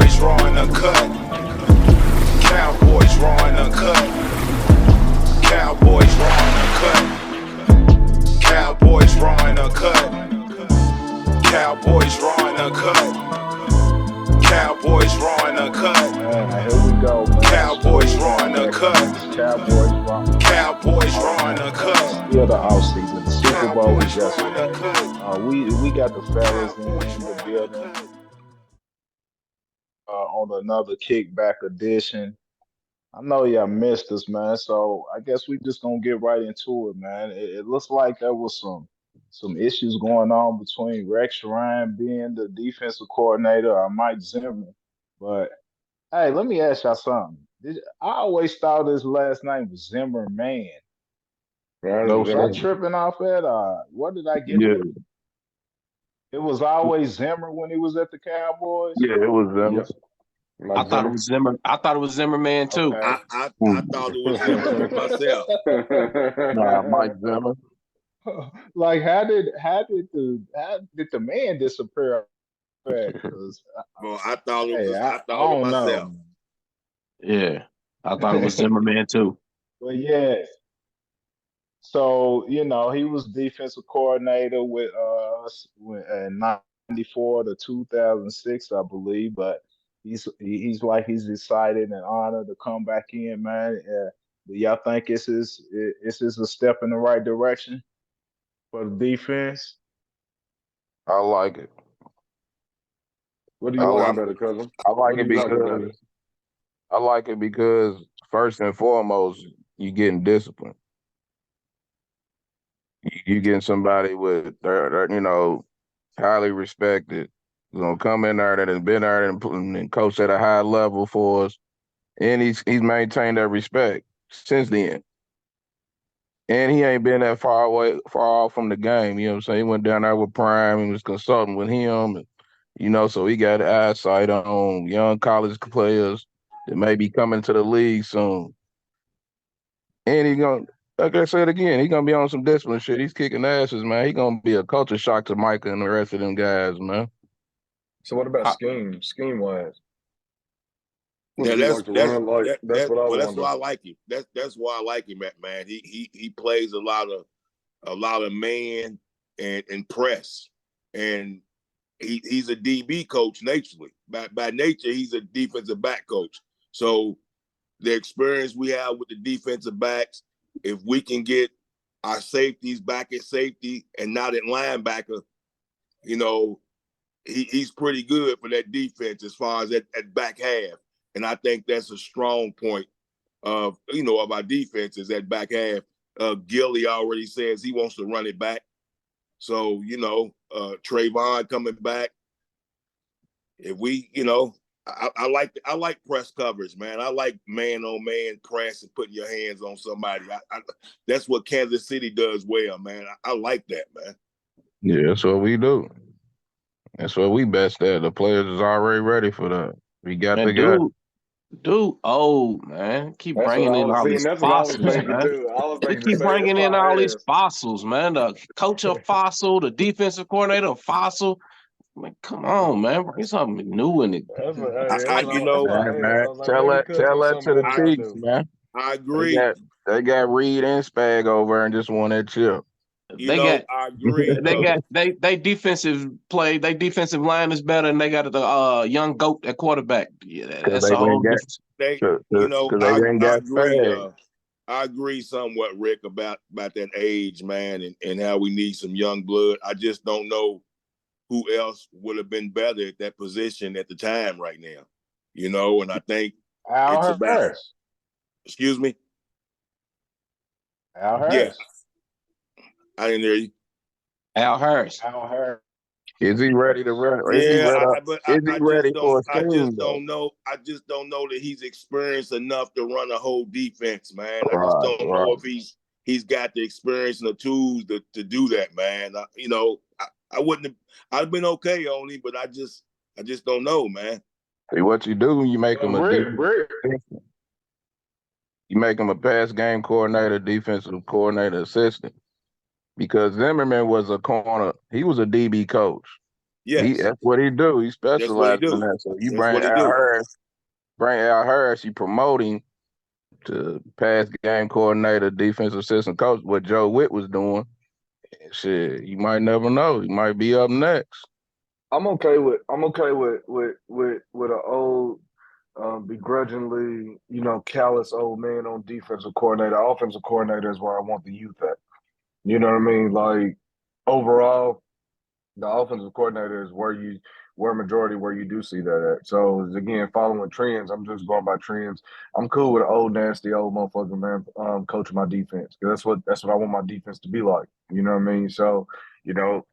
Cowboys raw and uncut. Cowboys raw and uncut. Cowboys raw and uncut. Cowboys raw and uncut. Cowboys raw and uncut. Cowboys raw and uncut. Man, here we go, man. Cowboys raw and uncut. Cowboys raw. Cowboys raw and uncut. Still the off season. The Super Bowl was Cowboys raw yesterday. and uncut. We got the fellas in the building on another kickback edition. I know y'all missed us, man. So I guess we just gonna get right into it, man. It looks like there was some issues going on between Rex Ryan being the defensive coordinator or Mike Zimmer. But hey, let me ask y'all something. I always thought his last name was Zimmerman. Right, Was I Zimmer. tripping off that? What did I get? Yeah, It was always Zimmer when he was at the Cowboys. yeah, it was Zimmer. Yes. I Like thought it Zimmer. was Zimmer. I thought it was Zimmerman too. Okay. I thought it was him myself. Nah, Mike Zimmer. Like how did the man disappear? Because Well, I thought it hey, was. I I thought it don't myself. know. Yeah, I thought it was Zimmerman too. But yeah, so he was defensive coordinator with us in '94 to 2006, I believe. But he's like he's excited and honored to come back in, man. Do y'all think it's a step in the right direction for the defense? I like it. What do I you Well, like like? I'm. it. I I What like do it you like about because it? first and foremost, you getting discipline. You getting somebody with highly respected. Gonna come in there that has been there and coached at a high level for us, and he's maintained that respect since then. And he ain't been that far off from the game. You know what I'm saying? He went down there with Prime and was consulting with him. And, so he got eyesight on young college players that may be coming to the league soon. And like I said again, he gonna be on some discipline shit. He's kicking asses, man. He gonna be a culture shock to Micah and the rest of them guys, man. So what about I, scheme wise? What Yeah, do you like to run? Like that's what I well, that's wonder. why I like him. That's why I like him, man. He plays a lot of man and press, and he's a DB coach naturally. By nature, he's a defensive back coach. So the experience we have with the defensive backs, if we can get our safeties back at safety and not at linebacker, you know, he's pretty good for that defense as far as at back half. And I think that's a strong point of our defense is that back half. Gilly already says he wants to run it back. So, Trayvon coming back. If we, I like press coverage, man. I like man on man press and putting your hands on somebody. That's what Kansas City does well, man. I like that, man. Yeah, that's what we do. That's what we best at. The players is already ready for that. We got the and guy. dude, old man, keep That's what bringing I in was all seeing. these That's what I was fossils, thinking man. too. I was They thinking the keep same. That's bringing in why all I these asked. fossils, man. The coach a fossil, the defensive coordinator a fossil. Man, come on, man, bring something new in it. That's what, I, hey, that's I what I, you that's know, why I Man, asked. I man. was like, Tell maybe man. Cuz I, got I, something I, better I, than I, I I, do. Man. I They agree. got they got Reed and Spag over and just won that chip. they got I agree. they got they defensive line is better, and they got the young goat at quarterback. Yeah, Cause that's they a whole ain't got different. They, cause, you cause know, 'cause I, they ain't I got agree. Spag. I agree somewhat, Rick, about that age, man, and how we need some young blood. I just don't know who else would have been better at that position at the time right now. And I think it's Al about. Hurst. Excuse me. Al Yeah, Hurst. I didn't hear you. Al Harris. Al Hurst. Is he ready to run? Is he Yeah, ready? but Is he I ready just don't. for a I just scheme though? don't know. I just don't know that he's experienced enough to run a whole defense, man. I just Right, don't right. know if he's got the experience and the tools to do that, man. I wouldn't have. I'd been okay on him, but I just don't know, man. See what you do when you make But him a Rick, you make him a pass game coordinator, defensive coordinator, assistant. Because Zimmerman was a corner, he was a DB coach. Yes, That's what he do. He that's what he specializes in do. that. So you That's what he do. bring Al Harris, you promoting to pass game coordinator, defensive assistant coach, what Joe Witt was doing. Shit, you might never know. He might be up next. I'm okay with an old begrudgingly, callous old man on defensive coordinator. Offensive coordinator is where I want the youth at. You know what I mean? Like overall, the offensive coordinator is where you do see that at. So again, following trends, I'm just going by trends. I'm cool with an old nasty old motherfucker man coaching my defense. 'Cause that's what I want my defense to be like. You know what I mean? So, you know,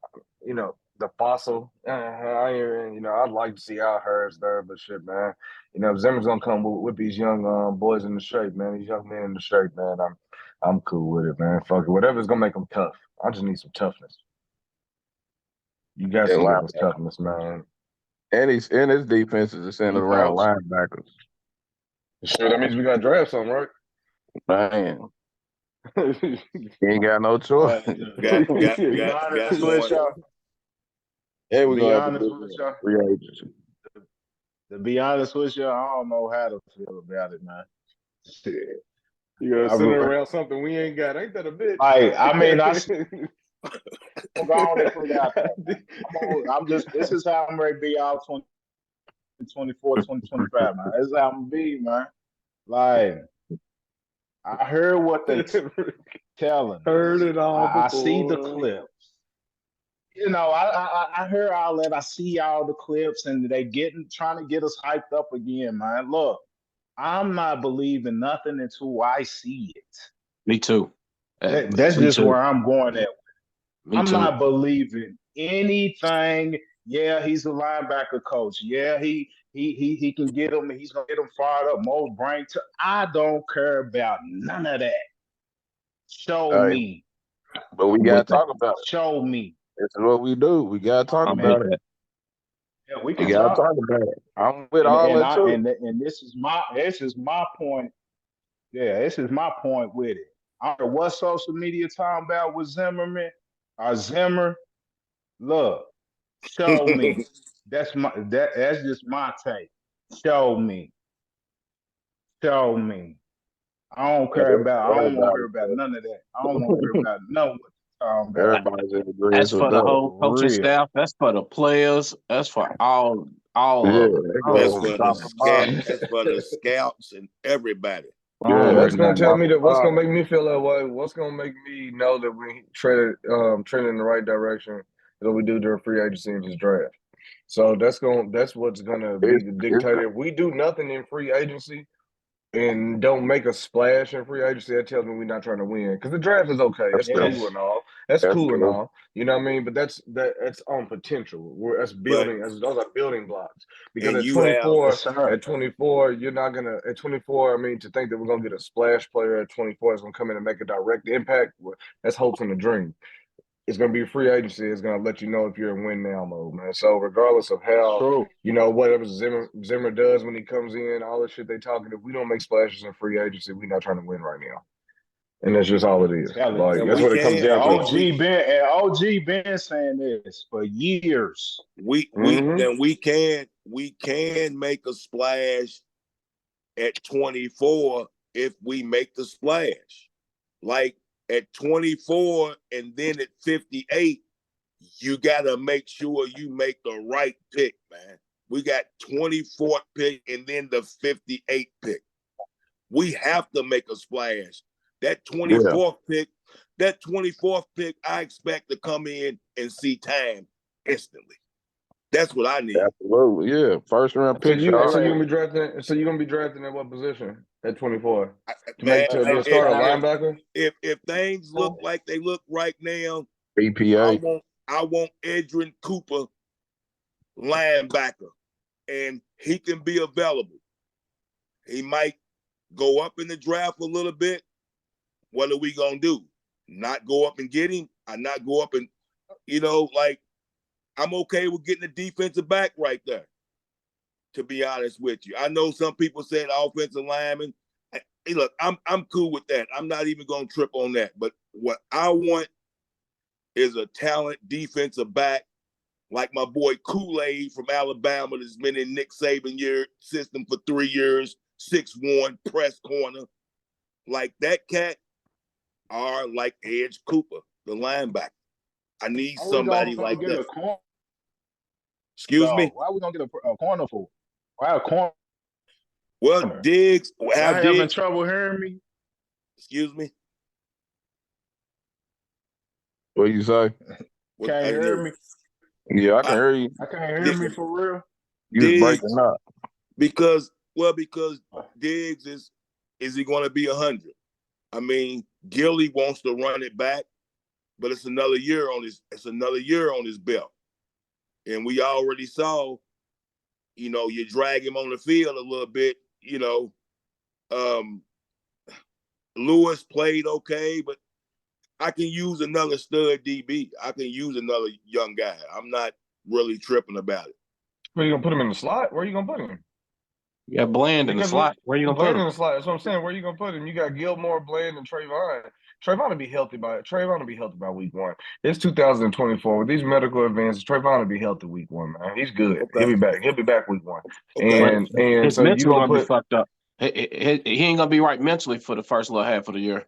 the fossil. I'd like to see Al Harris there, but shit, man. If Zimmer's gonna come with these young boys in the shape, man, these young men in the shape, man. I'm cool with it, man. Fuck it, whatever's gonna make them tough. I just need some toughness. You got And some give us linebacker. toughness, man. And his defense is centered You around coach. linebackers. Sure, that means we gotta draft something, right? Man, he ain't got no choice. But Got be got got honest with one. y'all. Yeah, To we're be gonna have to honest with do y'all. free agency. To be honest with you, I don't know how to feel about it, man. Shit. You gotta I, center re- around something we ain't got. Ain't that a bitch? like, I mean, I'm going to put it out there, man. I'm just, this is how I'm ready to be out 2024, 2025, man. This is how I'm going to be, man. Like, I heard what they telling Heard us. it all I see the before. clips. I heard all that. I see all the clips, and they trying to get us hyped up again, man. Look, I'm not believing nothing until I see it. Me too. That's Me just too. where I'm going at. Me I'm too. not believing anything. Yeah, he's a linebacker coach. Yeah, he can get him. He's gonna get him fired up. More brain. I don't care about none of that. Show Hey, me. but we I'm gotta with that. talk about it. Show me. This is what we do. We gotta talk I'm with about it. that. Yeah, we We can gotta talk. talk about it. I'm with And all and that I too. and this is my point. Yeah, this is my point with it. I don't know what social media talking about with Zimmerman or Zimmer. Look, show me. That's just my take. Show me. Show me. I don't want to hear about none of that. I don't want to hear about none of what you're talking about. Everybody's in agreement That's with for the that. whole For coaching real. staff. That's for the players. That's for all Yeah, of them. they I don't That's go want for to the top hear to scout. bottom. nothing. That's for the scouts and everybody. I don't Yeah, want they to What's hear go gonna nothing. tell top me to that? What's gonna bottom. make me feel that way? What's gonna make me know that we trending in the right direction? That we do during free agency and just draft. So that's what's gonna be It's the it's dictator. If we do nothing in free agency, and don't make a splash in free agency, that tells me we're not trying to win. Because the draft is okay. that's That's true. cool Yes. and all. That's That's cool and true. all. You know what I mean? But that's on potential. That's But building. Those are building blocks. Because and you have Yes, sir. at 24, you're not gonna at 24. I mean, to think that we're gonna get a splash player at 24 is gonna come in and make a direct impact. Well, that's hopes and a dream. It's going to be free agency. It's going to let you know if you're in win now mode, man. So regardless of how, True. whatever Zimmer does when he comes in, all the shit they talking, if we don't make splashes in free agency, we're not trying to win right now. And that's just all it is. Telling you. Like and that's we what it comes can And down to. OG been saying this for years. Mm-hmm. we can make a splash at 24 if we make the splash. Like at 24 and then at 58, you got to make sure you make the right pick, man. We got 24th pick and then the 58th pick. We have to make a splash. That Yeah, 24th pick, I expect to come in and see time instantly. That's what I need. absolutely. Yeah, first round So picks you so already. you gonna be drafting. So you gonna be drafting at what position at 24 Man, to be a starter linebacker? if things look like they look right now, BPA. I want Edrin Cooper linebacker, and he can be available. He might go up in the draft a little bit. What are we gonna do? Not go up and get him? I not go up and like I'm okay with getting a defensive back right there. To be honest with you, I know some people said offensive lineman. Hey, look, I'm cool with that. I'm not even gonna trip on that. But what I want is a talent defensive back like my boy Kool-Aid from Alabama that's been in Nick Saban system for 3 years, 6'1", press corner. Like that cat are like Edge Cooper, the linebacker. I need How we somebody gonna like get that. a corner? Excuse me? Why we gonna get a corner for? Why a corner? Well, Diggs, Y'all have having Diggs. trouble hearing me? Excuse me? What you say? What, Can't I didn't hear hear me? Yeah, I can you. hear you. I can't hear me for real. You was Diggs, breaking up. because Diggs is he going to be 100? I mean, Gilly wants to run it back, but it's another year on his belt. And we already saw, you drag him on the field a little bit, Lewis played okay, but I can use another stud DB. I can use another young guy. I'm not really tripping about it. Where you gonna put him in the slot? Where you gonna put him? Yeah, Bland in the slot. Where you gonna put Bland in him? the slot. That's what I'm saying. Where you gonna put him? You got Gilmore, Bland, and Trayvon. Trayvon will be healthy by week 1. It's 2024 with these medical advances. Trayvon will be healthy week 1, man. He's good. Okay. He'll be back. He'll be back week 1. Okay. And His so you mental gonna gonna be put? fucked up. He ain't gonna be right mentally for the first little half of the year.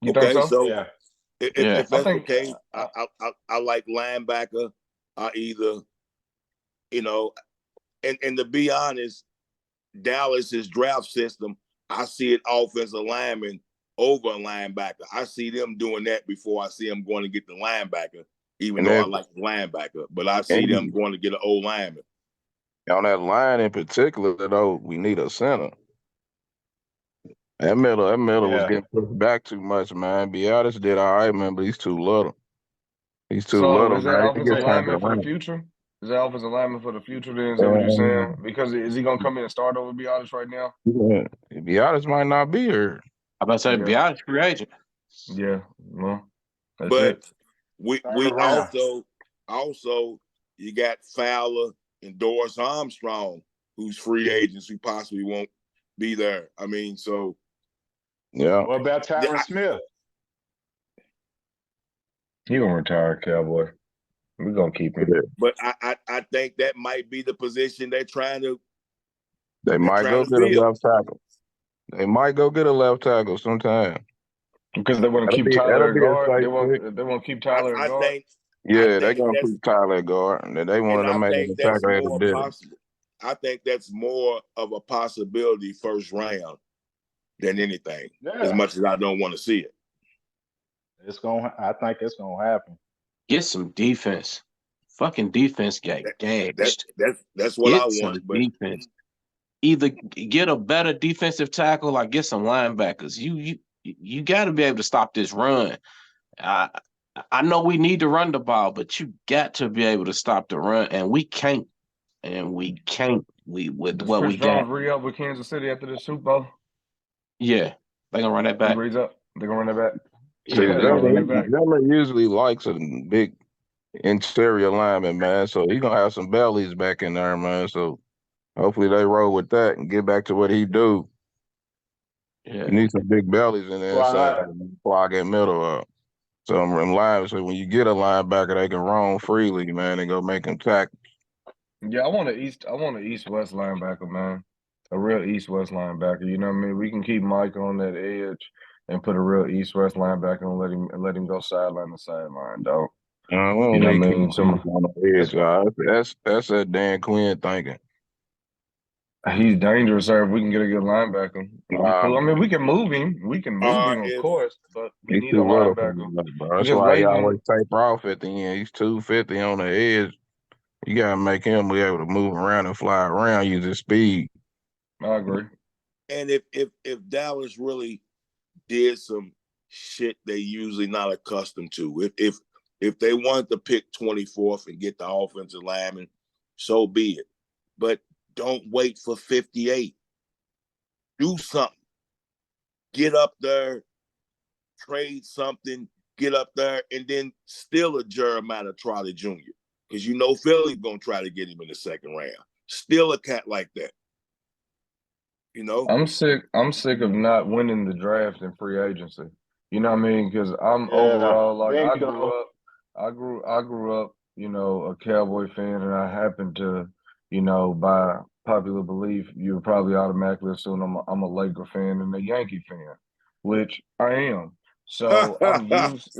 You think so? So Yeah. if I that's the think. case, I like linebacker. I either, and to be honest, Dallas's draft system, I see it offensive lineman over a linebacker. I see them doing that before I see them going to get the linebacker, even And though I then like the linebacker. But I see them going to get an old lineman. on that line in particular, though, we need a center. That middle was Yeah. getting pushed back too much, man. Beatis did all right, man, but he's too little. He's too So little, is that man. He offensive gets turned lineman for the around. future? Is that offensive lineman for the future? Then is that what you're saying? Because is he gonna come in and start over? Be honest, right now. Yeah. Beatis might not be here. I'm about to say, be honest, free agent. Yeah. Well, that's But it. we around. also you got Fowler and Doris Armstrong, who's free agents who possibly won't be there. I mean, so Yeah. What about Tyron Smith? He gonna retire, Cowboy. We're gonna keep him. but I think that might be the position they're trying to. They might go get a left tackle. They might go get a left tackle sometime. Because they want to keep That'll Tyler at be a guard. safe They pick. want to keep Tyler at guard. Yeah, they're gonna keep Tyler at guard, and they wanted to make an that's attacker at the more dip. possible. I think that's more of a possibility first round than anything. Yeah. As much as I don't want to see it, I think it's gonna happen. Get some defense. Fucking defense got gassed. That's what Get I some want. But defense. Either get a better defensive tackle or get some linebackers. You got to be able to stop this run. I know we need to run the ball, but you got to be able to stop the run, and we can't. With what Chris we got. Jones re-up with Kansas City after the Super Bowl? Yeah, they gonna run that back. He reads up. They're gonna run that back. See, Yeah, they're gonna run that back. Zimmer usually likes a big interior lineman, man. So he's gonna have some bellies back in there, man. So hopefully they roll with that and get back to what he do. Yeah. You need some big bellies in the inside to clog that middle up. So them lines, so when you get a linebacker, they can roam freely, man, and go make them tackle. Yeah, I want an east-west linebacker, man. A real east-west linebacker. You know what I mean? We can keep Mike on that edge and put a real east-west linebacker and let him go sideline to sideline, dog. We don't You know need what I mean? on the edge. That's that Dan Quinn thinking. He's dangerous, sir. If we can get a good linebacker, cool. I mean, we can move him. We can move him, of course, but we he's need too a little for linebacker. that, bro. That's Because why he Leighton, always taper off at the end. He's 250 on the edge. You gotta make him be able to move around and fly around using speed. I agree. And if Dallas really did some shit they usually not accustomed to, if they wanted to pick 24th and get the offensive lineman, so be it. But don't wait for 58. Do something. Get up there, trade something, get up there, and then still a Jeremiah Trolley Jr. Because you know Philly's gonna try to get him in the second round. Still a cat like that. You know? I'm sick of not winning the draft in free agency. You know what I mean? Because I'm overall like I grew up, a Cowboy fan, and I happen to, by popular belief, you would probably automatically assume I'm a Laker fan and a Yankee fan, which I am. So I'm used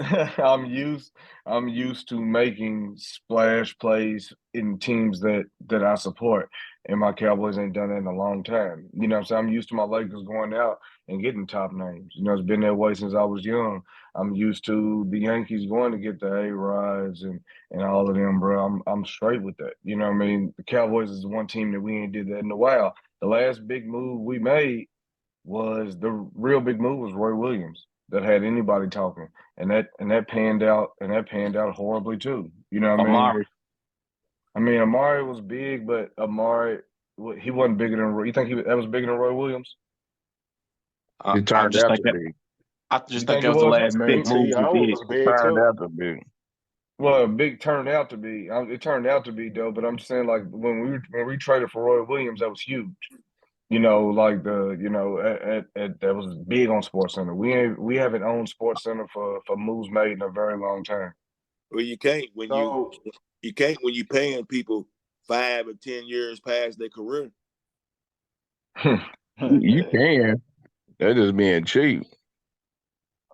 I'm used to making splash plays in teams that I support. And my Cowboys ain't done that in a long time. You know what I'm saying? I'm used to my Lakers going out and getting top names. It's been that way since I was young. I'm used to the Yankees going to get the A-Rods and all of them, bro. I'm straight with that. You know what I mean? The Cowboys is the one team that we ain't did that in a while. The last big move we made was the real big move was Roy Williams that had anybody talking. And that panned out horribly too. You know what I mean? Amari. I mean, Amari was big, but Amari he wasn't bigger than Roy. You think that was bigger than Roy Williams? It I turned just out think to that be. I You just think think that it was the was? I last big mean, move we T.O. did. was It big turned too. out to be. Well, big turned out to be. It turned out to be though. But I'm just saying, like when we traded for Roy Williams, that was huge. Like that was big on Sports Center. We haven't owned Sports Center for moves made in a very long time. Well, you can't when So you paying people 5 or 10 years past their career. You can. They're just being cheap.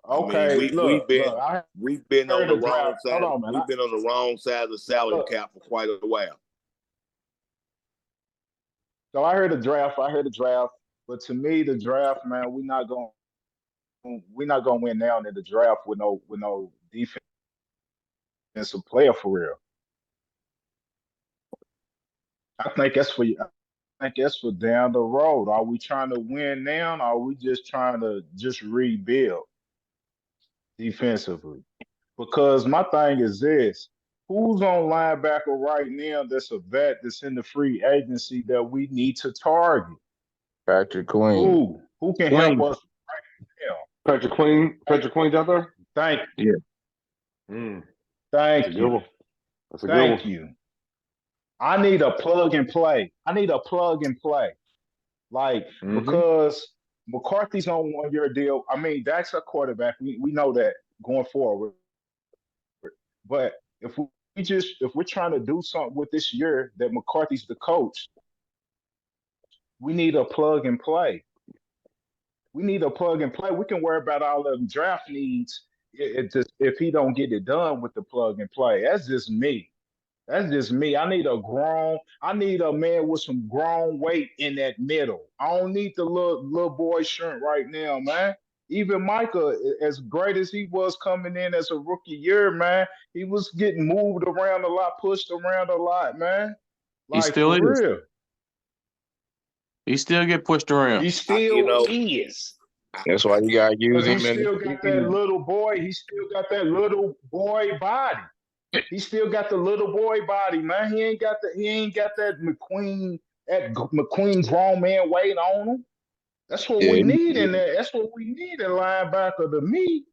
I mean, okay, we've look. been I on heard the a wrong draft. Hold side. on, man. We've been on the wrong side of the salary Look, cap for quite a while. so I heard a draft. But to me, the draft, man, we're not gonna win now in the draft with no defensive player for real. I think that's for you. I think that's for down the road. Are we trying to win now? Or are we just trying to just rebuild defensively? Because my thing is this: who's on linebacker right now? That's a vet that's in the free agency that we need to target. Patrick Queen. Who can help Queen. us now? Patrick Queen's out there. Thank Yeah. Mm, that's a thank good you. one. That's a good one. Thank you. I need a plug and play. I need a plug and play. Like, Mm-hmm. because McCarthy's on 1 year deal. I mean, that's a quarterback. We know that going forward. But if we're trying to do something with this year that McCarthy's the coach, we need a plug and play. We need a plug and play. We can worry about all the draft needs if he don't get it done with the plug and play. That's just me. That's just me. I need a man with some grown weight in that middle. I don't need the little boy shrink right now, man. Even Micah, as great as he was coming in as a rookie year, man, he was getting moved around a lot, pushed around a lot, man. He Like still for is. real. He still get pushed around. He still is. That's why you gotta use Because he him in the still got that CD. little boy. He still got that little boy body. He still got the little boy body, man. He ain't got that McQueen grown man weight on him. That's what we Yeah, need in there. That's what we need in linebacker to me.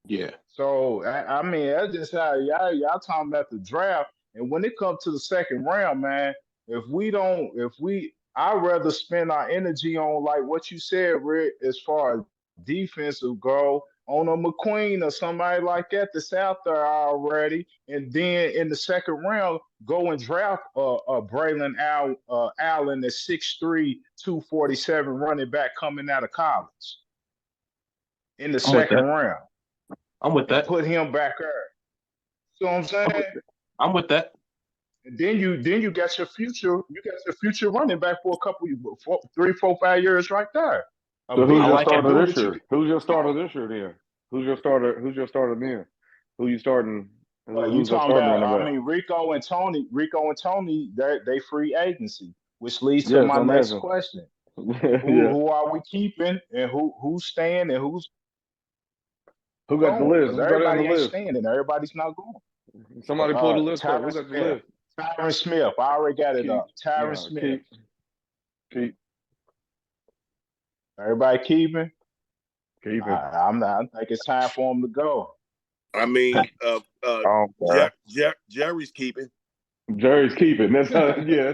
Yeah. So I mean, that's just how y'all talking about the draft. And when it comes to the second round, man, I'd rather spend our energy on like what you said, Rick, as far as defensive go, on a McQueen or somebody like that that's out there already, and then in the second round, go and draft Braylon Allen at 6'3", 247 running back coming out of college in the I'm with second that. round I'm with and that. put him back there. See what I'm saying? I'm with that. And then you got your future running back for a couple, 3, 4, 5 years right there. So who's I your like it. starter Do this that you year? Who's your starter this year then? Who's your starter then? Who you starting? You Who's your talking starting about? running I back? mean, Rico and Tony, they free agency, which leads to Yes, my I'm next asking. question: Yeah. who are we keeping, and who's staying, and who's Who got the going? list? Because Let's go down the everybody ain't list. staying, and everybody's not going. Somebody pull the list up. Who Tyron got the Smith. list? Tyron Smith. I already got it Keep. up. Tyron No, Smith. keep. Everybody keeping. Keep him. I'm not. I think it's time for him to go. I mean, Okay. Jerry's keeping. Jerry's keeping. That's how. Yeah.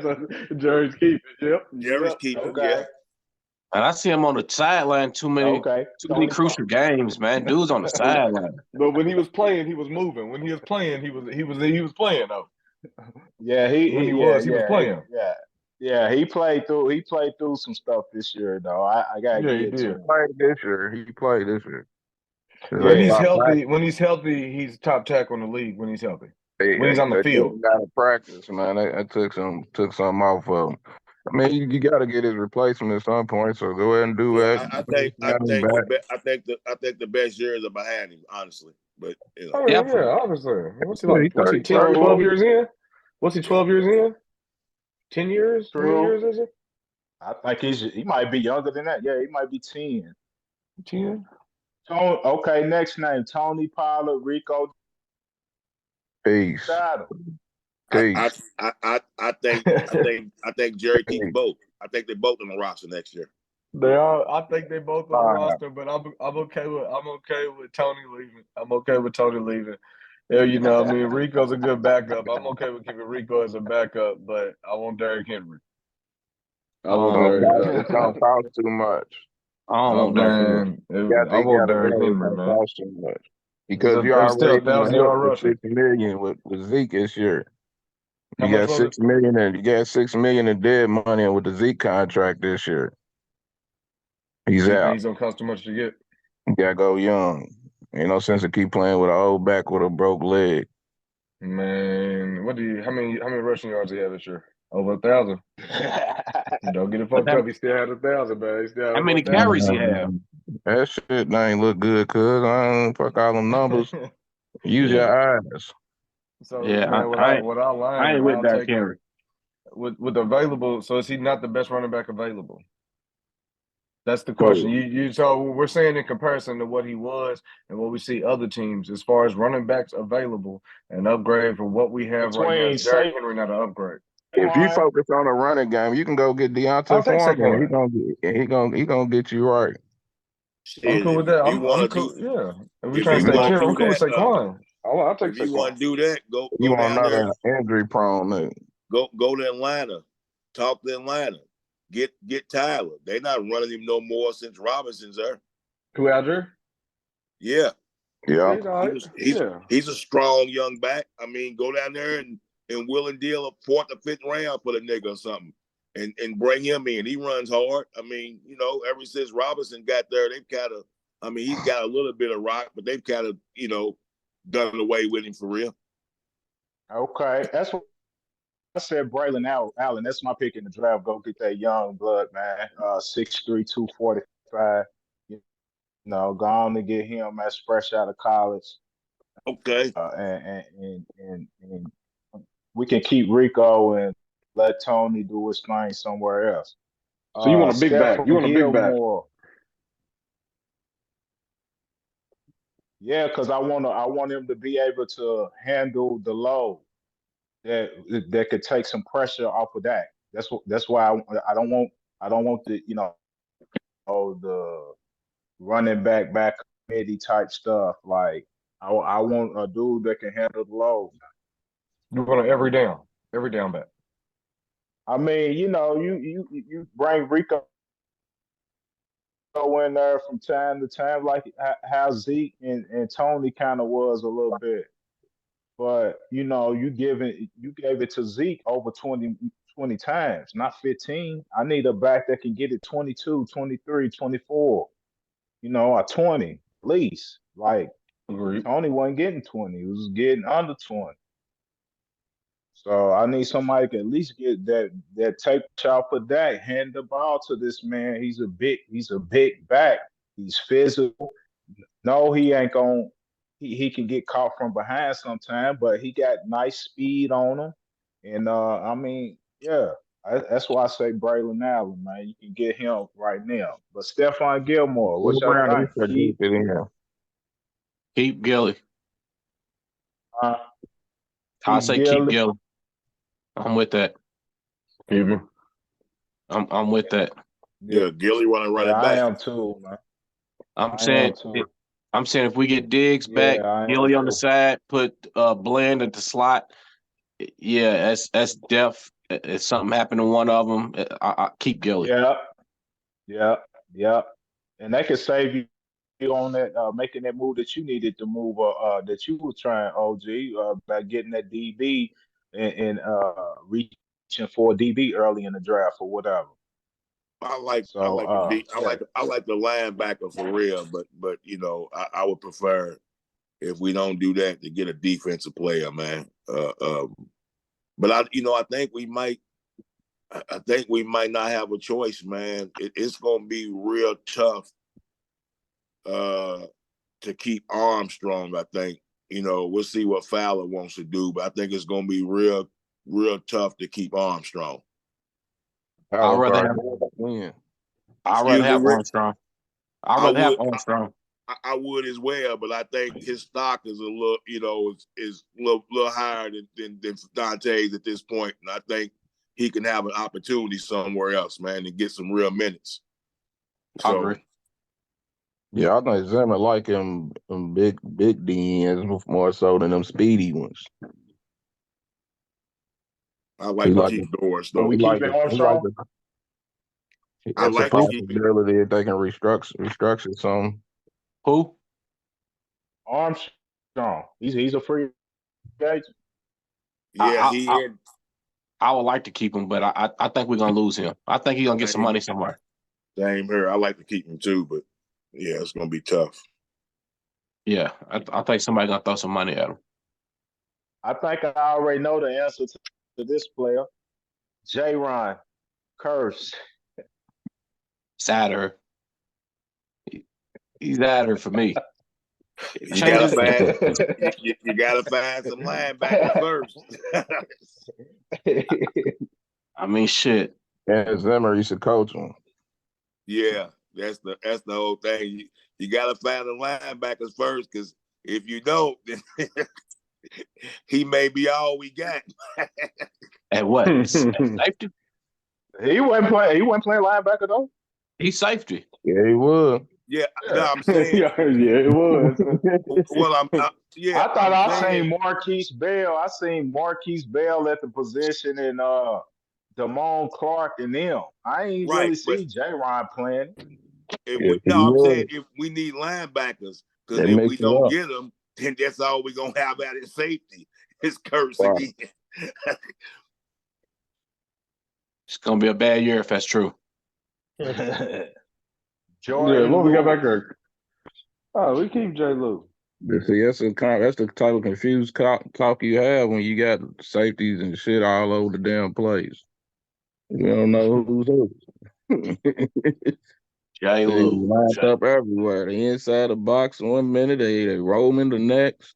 Jerry's keeping. Yep. Jerry's Yep. keeping. Okay. Yeah. And I see him on the sideline too many Okay, crucial games, man. Dude's on the sideline. But when he was playing, he was moving. When he was playing, he was playing though. Yeah, When he yeah, was playing. yeah. He played through some stuff this year though. I gotta Yeah, give he it to did. him. He played this year. When They he's Yeah, stopped healthy, practice. when he's healthy, he's top tackle in the league. When he's healthy, when he's on the They took field. him out of practice, man. They took some off of him. I mean, you got to get his replacement at some point. So go ahead and do Yeah, that. I Bring him think back. I think the best years are behind him, honestly. But you I know, mean, yeah, Definitely. obviously. What's he Yeah, like? he's What's he 10, 12 34. years in? What's he yeah. 12 years in? 10 years? How many true. years is it? I think he might be younger than that. Yeah, he might be 10. 10? Okay, next name Tony Pollard, Rico Peace. Dotto. Peace. I think Jerry keeps Peace. both. I think they're both on the roster next year. They are. I think they both on the Fine. roster, but I'm okay with Tony leaving. I'm okay with Tony leaving. Yeah, you know, I mean, Rico's a good backup. I'm okay with keeping Rico as a backup, but I want Derrick Henry. I want Derrick. It's gonna cost too much. I don't Oh want Derrick Henry. man, You I want gotta Derrick go. It's Henry, gonna man. cost too much He's because you still already gonna 1,000 help yard with rusher. 6 million with Zeke this year. How You much got was it? 6 million and you got 6 million in dead money with the Zeke contract this year. He's You think out. he's gonna cost too much to get? You gotta go young. Ain't no sense to keep playing with an old back with a broke leg. Man, how many rushing yards he have this year? Over 1,000. Don't get it But fucked up. He still had 1,000, man. He still had how over many carries he 1,000 have? That shit ain't look good, cuz I don't fuck all them numbers. yards. Use Yeah. your eyes. So Yeah, man, without I ain't lying, with I'll Derrick take Henry. with available. So is he not the best running back available? That's the question. So So we're saying in comparison to what he was and what we see other teams as far as running backs available and upgrade from what we have right now. Between Is Derrick Henry not an upgrade? if you Saquon, focus on the running game, you can go get I'll Deontay take Foreman. Saquon. He gonna get you right. I'm Shit, cool with that. if you I'm want to cool. do Yeah. If we if trying to you stay want chill, to I'm do cool with that, Saquon. I'll take if you want Saquon. to do that, You go want down there, another injury prone nigga. go to Atlanta, talk to Atlanta, get Tyler. They're not running him no more since Robinson's there. Who Alger? Yeah, Yeah. Yeah, he's all right. Yeah. he's a strong young back. I mean, go down there and will and deal a fourth or fifth round for the nigga or something, and bring him in. He runs hard. I mean, you know, ever since Robinson got there, they've kind of. I mean, he's got a little bit of rock, but they've kind of, you know, done away with him for real. okay, that's what I said. Braylon Allen, that's my pick in the draft. Go get that young blood, man. 6'3", 245. You go on to get him as fresh out of college. Okay. And we can keep Rico and let Tony do his thing somewhere else. So you want a big back. You Stephon want a big back. Gilmore. Yeah, because I want him to be able to handle the load that could take some pressure off of that. That's why I don't want the the running back committee type stuff. Like I want a dude that can handle the load. You want an every down back. I mean, you bring Rico in there from time to time, like how Zeke and Tony kind of was a little bit. But you gave it to Zeke over 20 times, not 15. I need a back that can get it 22, 23, 24. A 20 at least. Like Agreed. Tony wasn't getting 20; he was getting under 20. So I need somebody to at least get that take shot for that. Hand the ball to this man. He's a big back. He's physical. No, he ain't going. He can get caught from behind sometime, but he got nice speed on him. And I mean, yeah, that's why I say Braylon Allen, man. You can get him right now. But Stephon Gilmore, what What y'all round he think? projected in? Keep Gilly. Uh, I Keith say keep Gilly. Gilly. I'm with that. Even. I'm with that. Yeah, Yeah, Gilly running I back. am too, man. I'm I am saying too. I'm saying if we get Diggs back, Yeah, I am Gilly on the too. side, put Bland at the slot. Yeah, that's def. If something happened to one of them, I keep Gilly. Yeah, Yeah, yeah, and that could save you on that making that move that you needed to move that you were trying, OG, by getting that DB and reaching for a DB early in the draft or whatever. I So like the D, yeah, I like the linebacker for real, but you know I would prefer if we don't do that to get a defensive player, man. But I think we might. I think we might not have a choice, man. It's gonna be real tough to keep Armstrong. I think we'll see what Fowler wants to do, but I think it's gonna be real tough to keep Armstrong. I'd rather Alabama have win. I'd rather Excuse me, have Rick. Armstrong. I'd I rather have would. Armstrong. I would as well, but I think his stock is a little, is a little higher than Dante's at this point, and I think he can have an opportunity somewhere else, man, and get some real minutes. I So agree. Yeah, I think Zimmer like him big DNs more so than them speedy ones. I like He to like keep Doris are though. we keeping he like Armstrong? the I it's a like to keep him. possibility that they can restructure some. Who? Armstrong. He's a free agent. Yeah, I, he I had I would like to keep him, but I think we're gonna lose him. I think he's gonna get some same money somewhere. same here. I like to keep him too, but yeah, it's gonna be tough. Yeah, I think somebody gonna throw some money at him. I think I already know the answer to this player. J. Ron Curse. Sadder. He's sadder for me. You gotta Changes. find you gotta find some linebackers first. I mean, shit. And Zimmer used to coach him. Yeah, that's the whole thing. You gotta find the linebackers first, because if you don't, then he may be all we got. At what? Safety? He wasn't playing linebacker though. He's safety. Yeah, he would. Yeah, no, Yeah. I'm saying. Yeah, it was. Well, yeah, I thought I'm I saying. seen Marquise Bell. I seen Marquise Bell at the position and Damone Clark and them. I ain't Right, really but see J. Ron playing. Yes, he no, I'm saying would. if we need linebackers, because They if we mix it don't up. get them, then that's all we're gonna have at his safety. His curse Right. again. It's gonna be a bad year if that's true. Yeah, Jordan what we got back Lewis. there? Oh, we keep J. Lou. See, that's the type of confused talk you have when you got safeties and shit all over the damn place. You don't know who's who. J. They Lou. lined up everywhere. They inside the box one minute, they roll them in the next.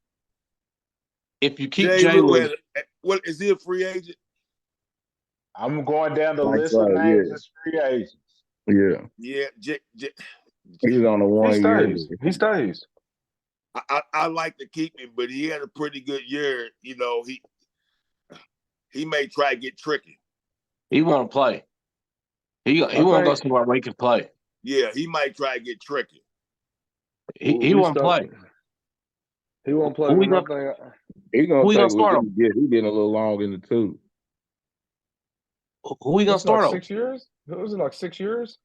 If you keep Jay J. Lou Lou, had what is he a free agent? I'm going down the Like list of that, names as free agents. yeah. Yeah, He's on a He 1 year. stays. He stays. I like to keep him, but he had a pretty good year. He may try to get tricky. he want to play. He want to go somewhere where he can play. Yeah, he might try to get tricky. He want to play. He won't play Who with we gonna nothing. He's gonna who we take gonna what start he him? can get. He's getting a little long in the tooth. Who we gonna It's like start him? 6 years. Was it like 6 years?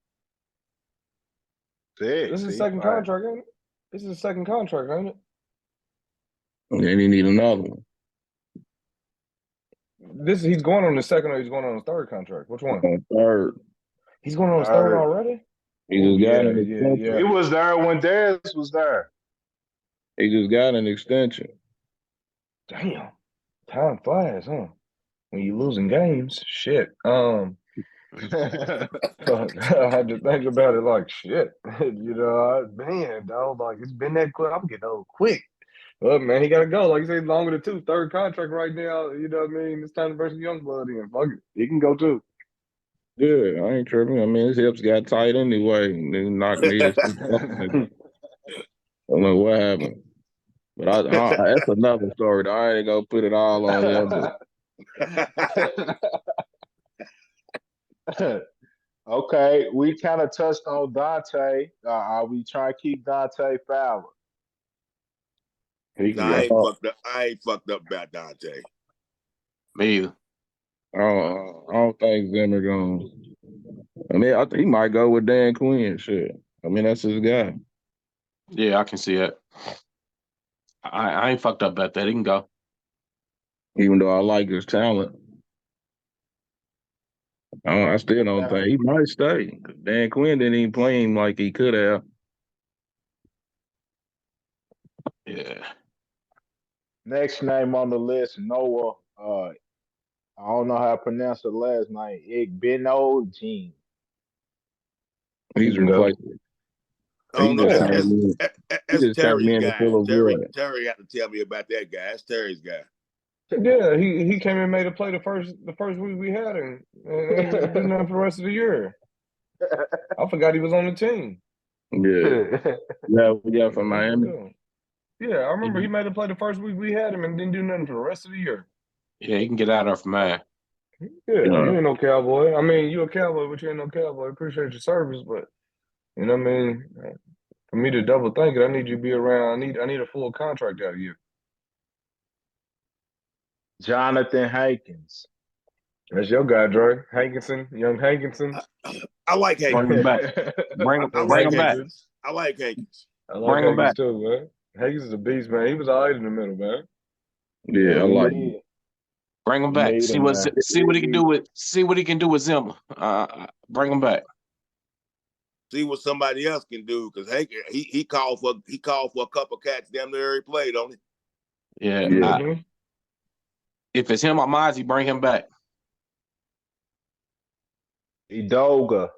Six. This is his He's second fine. contract, ain't it? This is his second contract, ain't it? And then he need another one. He's going on his second, or he's going on his third contract. Which one? Third. He's going on his third Third. already. He Oh just got yeah, an extension. He was there when Dez was there. He just got an extension. Damn, time flies, huh? When you losing games, shit. I had to think about it like shit. Man, dog, like it's been that quick. I'm getting old quick. Well, man, he gotta go. Like you said, longer than two. Third contract right now. You know what I mean? It's time to bring some young blood in. Fuck it. He can go too. Yeah, I ain't tripping. I mean, his hips got tight anyway. And then knocked me. I don't know what happened. But that's another story. Though. I ain't gonna put it all on him. But Okay, we kind of touched on Dante. Are we trying to keep Dante Fowler? he No, can go. I ain't fucked up about Dante. Me either. I don't think Zimmer gonna. I mean, I think he might go with Dan Quinn. Shit. I mean, that's his guy. Yeah, I can see it. I ain't fucked up about that. He can go. Even though I like his talent, I still don't Yeah. think he might stay. Dan Quinn didn't even play him like he could have. Yeah. Next name on the list, Noah. I don't know how to pronounce the last name. Igbino Jean. He's You can go. replacing. I He don't know. just Yeah. came in. He That's just came Terry's in to guy. fill a void. Terry got to tell me about that guy. That's Terry's guy. Yeah, he came and made a play the first week we had him, and didn't do nothing for the rest of the year. I forgot he was on the team. Yeah, yeah, from Miami. Yeah, I remember he made a play the first week we had him and didn't do nothing for the rest of the year. Yeah, he can get out of there for mine. Yeah, Yeah. you ain't no cowboy. I mean, you a cowboy, but you ain't no cowboy. Appreciate your service, but you know what I mean. For me to double think it, I need you to be around. I need a full contract out of you. Jonathan Hankins. That's your guy, Dre. Hankinson, young Hankinson. I like Bring him Hankins. back. Bring I bring like him back. Hankins. I like Hankins. I like Bring him Hankins back. too, man. Hankins is a beast, man. He was all right in the middle, man. Yeah, Yeah, I we like him. need Bring him we back. need him, man. See what he can do with Zimmer. Bring him back. See what somebody else can do, because he called for a couple cats damn near every play, don't he? Yeah. Yeah. If it's him or Mozzie, bring him back. Edoga.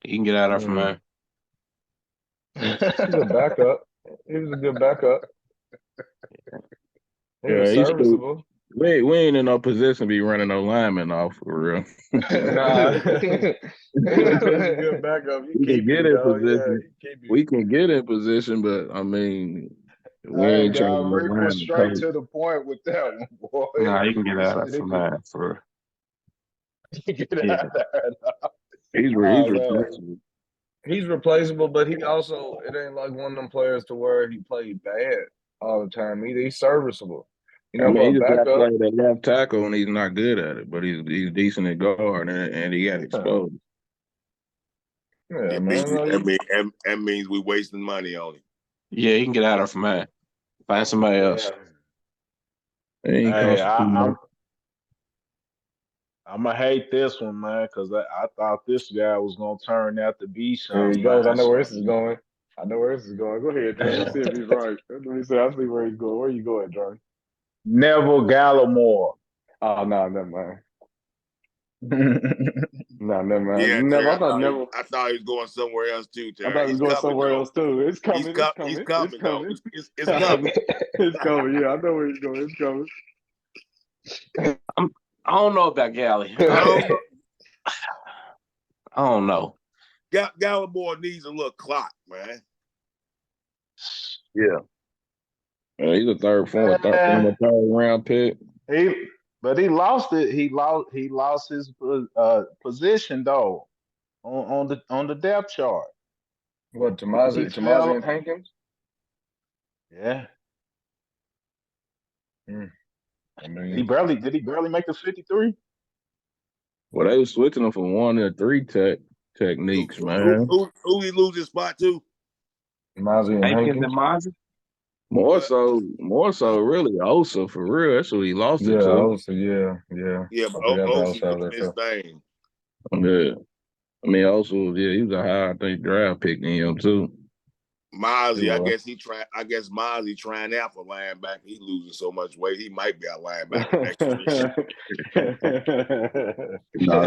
He can get out of there for mine. He's a backup. He was a good backup. He was Yeah, he's still. serviceable. We ain't in no position to be running no linemen off for real. Nah. He's a good backup. You We can keep get him, in dog. Yeah, position. you keep him. We can get in position, but I mean, we Hey, ain't y'all, changing the Rick was lineman straight coach. to the point with that one, boy. Nah, he can get out of This there for nigga, mine. For get yeah. out of there. He's Oh man. replaceable. He's replaceable, but he also it ain't like one of them players to where he played bad all the time either. He's serviceable. You I know, mean, for he a just got backup. played at left tackle and he's not good at it, but he's decent at guard and he got exposed. Yeah, It man. that means we wasting money on him. Yeah, he can get out of there for mine. Find somebody else. Yeah. It ain't Hey, cost too much. I'm gonna hate this one, man, because I thought this guy was gonna turn out to be There he something, goes. I man. know where So this is going. I know where this is going. Go ahead, Dre. Let's see if he's right. Let me see. I see where he's going. Where you going, Dre? Neville Gallimore. Oh no, never mind. No, never Yeah, mind. Terry, Never. I thought never. I thought he was going somewhere else too, I Terry. thought he was He's going coming somewhere though. else too. It's coming. It's He's coming. It's coming though. coming. It's coming. It's coming. Yeah, I know where he's going. It's coming. I don't know about Gally. I don't know. Gallimore needs a little clock, man. Yeah. He's a former third round pick. But he lost it. He lost his position though on the depth chart. What, He Tamazi fell. and Hankins? Yeah. I mean, Did he barely make the 53? Well, they was switching him from 1 to 3 techniques, man. Who he lose his spot to? Tamazi and Hankins and Hankins? Mozzie? More so, really, Osa for real. That's who he lost Yeah, it to. also, yeah. Yeah, I but forgot that O's was out doing there his too. thing. Yeah. I mean, also, yeah, he was a high, I think, draft pick in him too. Mozzie, I was. guess Mozzie trying out for linebacker. He losing so much weight, he might be a linebacker next year. Nah,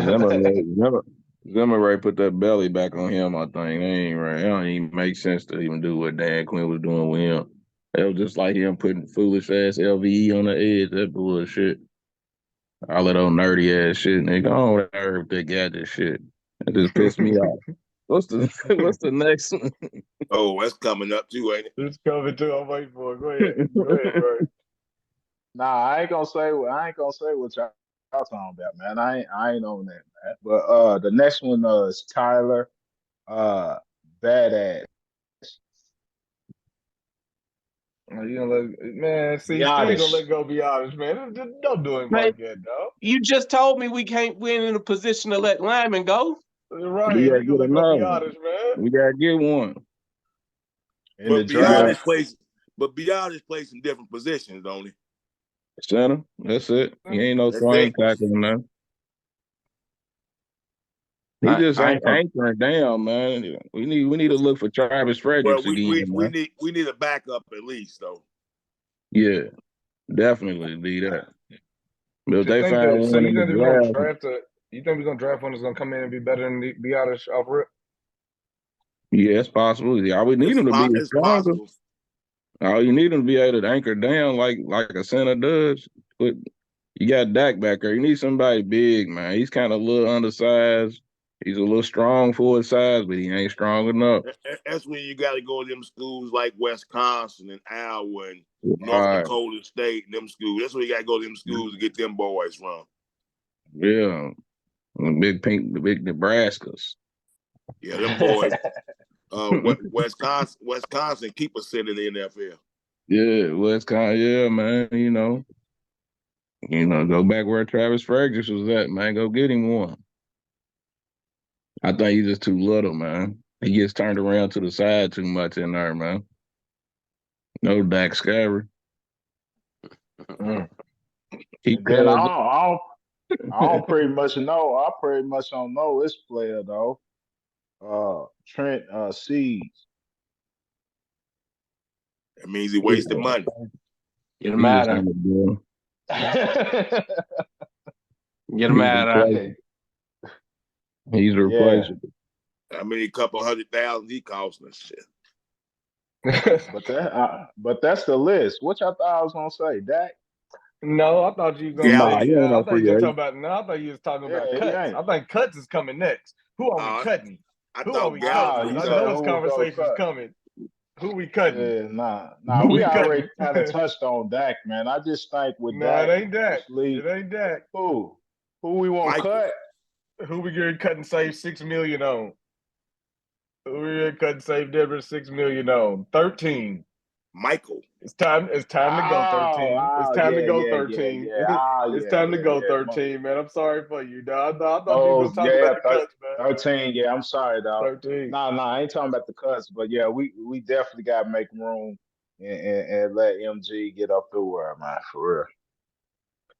Zimmer Ray put that belly back on him. I think that ain't right. It don't even make sense to even do what Dan Quinn was doing with him. It was just like him putting foolish ass LVE on the edge. That bullshit. All of those nerdy ass shit. Nigga, go on there with that gadget shit. It just pissed me off. What's the next one? Oh, that's coming up too, ain't it? It's coming too. I'm waiting for it. Go ahead. Go ahead, bro. Nah, I ain't gonna say what y'all talking about, man. I ain't on that, man. But the next one is Tyler Badass. You gonna let man? Be See, still gonna honest. let go. Be honest, man. Don't do him Man, like that, dog. you just told me we can't win in a position to let Lyman go. Right, We and gotta you gonna get let go. Be another one. honest, man. We gotta get one. In the But We got Biadasz draft, plays, plays in different positions, don't he? center. That's it. He ain't no That's swing it. tackle, man. He I, just I ain't ain't gonna. anchoring down, man. We need to look for Travis Well, Fredericks again, man. we need a backup at least though. Yeah, definitely be that. But if So you they think find that? So one you in the think we're gonna draft, draft a? You think we're gonna draft one that's gonna come in and be better than be honest off rip? yeah, it's possible. Yeah, all we need him to be is It's stronger. possible. All you need him to be able to anchor down like a center does. But you got Dak back there. You need somebody big, man. He's kind of a little undersized. He's a little strong for his size, but he ain't strong enough. That's when you got to go to them schools like Wisconsin and Iowa and North Right. Dakota State and them schools. That's where you got to go to them schools to get them boys from. Yeah. The big Nebraskas. Yeah, them boys. Wisconsin keep a set in the NFL. Yeah, Wisconsin, yeah, man. Go back where Travis Fredericks was at, man. Go get him one. I think he's just too little, man. He gets turned around to the side too much in there, man. No Dak Scary. Mm. He and then curls. I don't pretty much know. I pretty much don't know this player though. Trent Seeds. That means he Yeah, wasted money. Get him he out just of. kind of doing. Get him He's out of. replaceable. He's Yeah, replaceable. I mean, a couple $100,000 he cost us. Shit. but that's the list. What y'all thought I was gonna say, Dak? No, I thought you were gonna Nah, Gallup. say. he ain't I no thought you free were talking agent. about. No, I thought you was talking about Yeah, he cuts. ain't. I think cuts is coming next. Who are we Uh, cutting? I Who are thought we Gallup cutting? Ah, was Because you I said know coming. this who was gonna conversation's cut? coming. Who we cutting? Yeah, nah. Who We we already cutting? kind of touched on Dak, man. I just think with No, it Dak, ain't Dak. especially It ain't Dak. who we want Michael. cut. Who we getting cut and save $6 million on? Who we getting cut and save Denver $6 million on? 13. Michael. It's time. It's time to go. 13. It's time to Yeah, go. yeah, yeah, 13. yeah. It's time to go. Yeah. 13, man. I'm sorry for you, dog. I thought you were gonna Those, talk about yeah, the cuts, man. 13. Yeah, I'm sorry, dog. 13. Nah, I ain't talking about the cuts, but yeah, we definitely gotta make room and let MG get up through where, man, for real.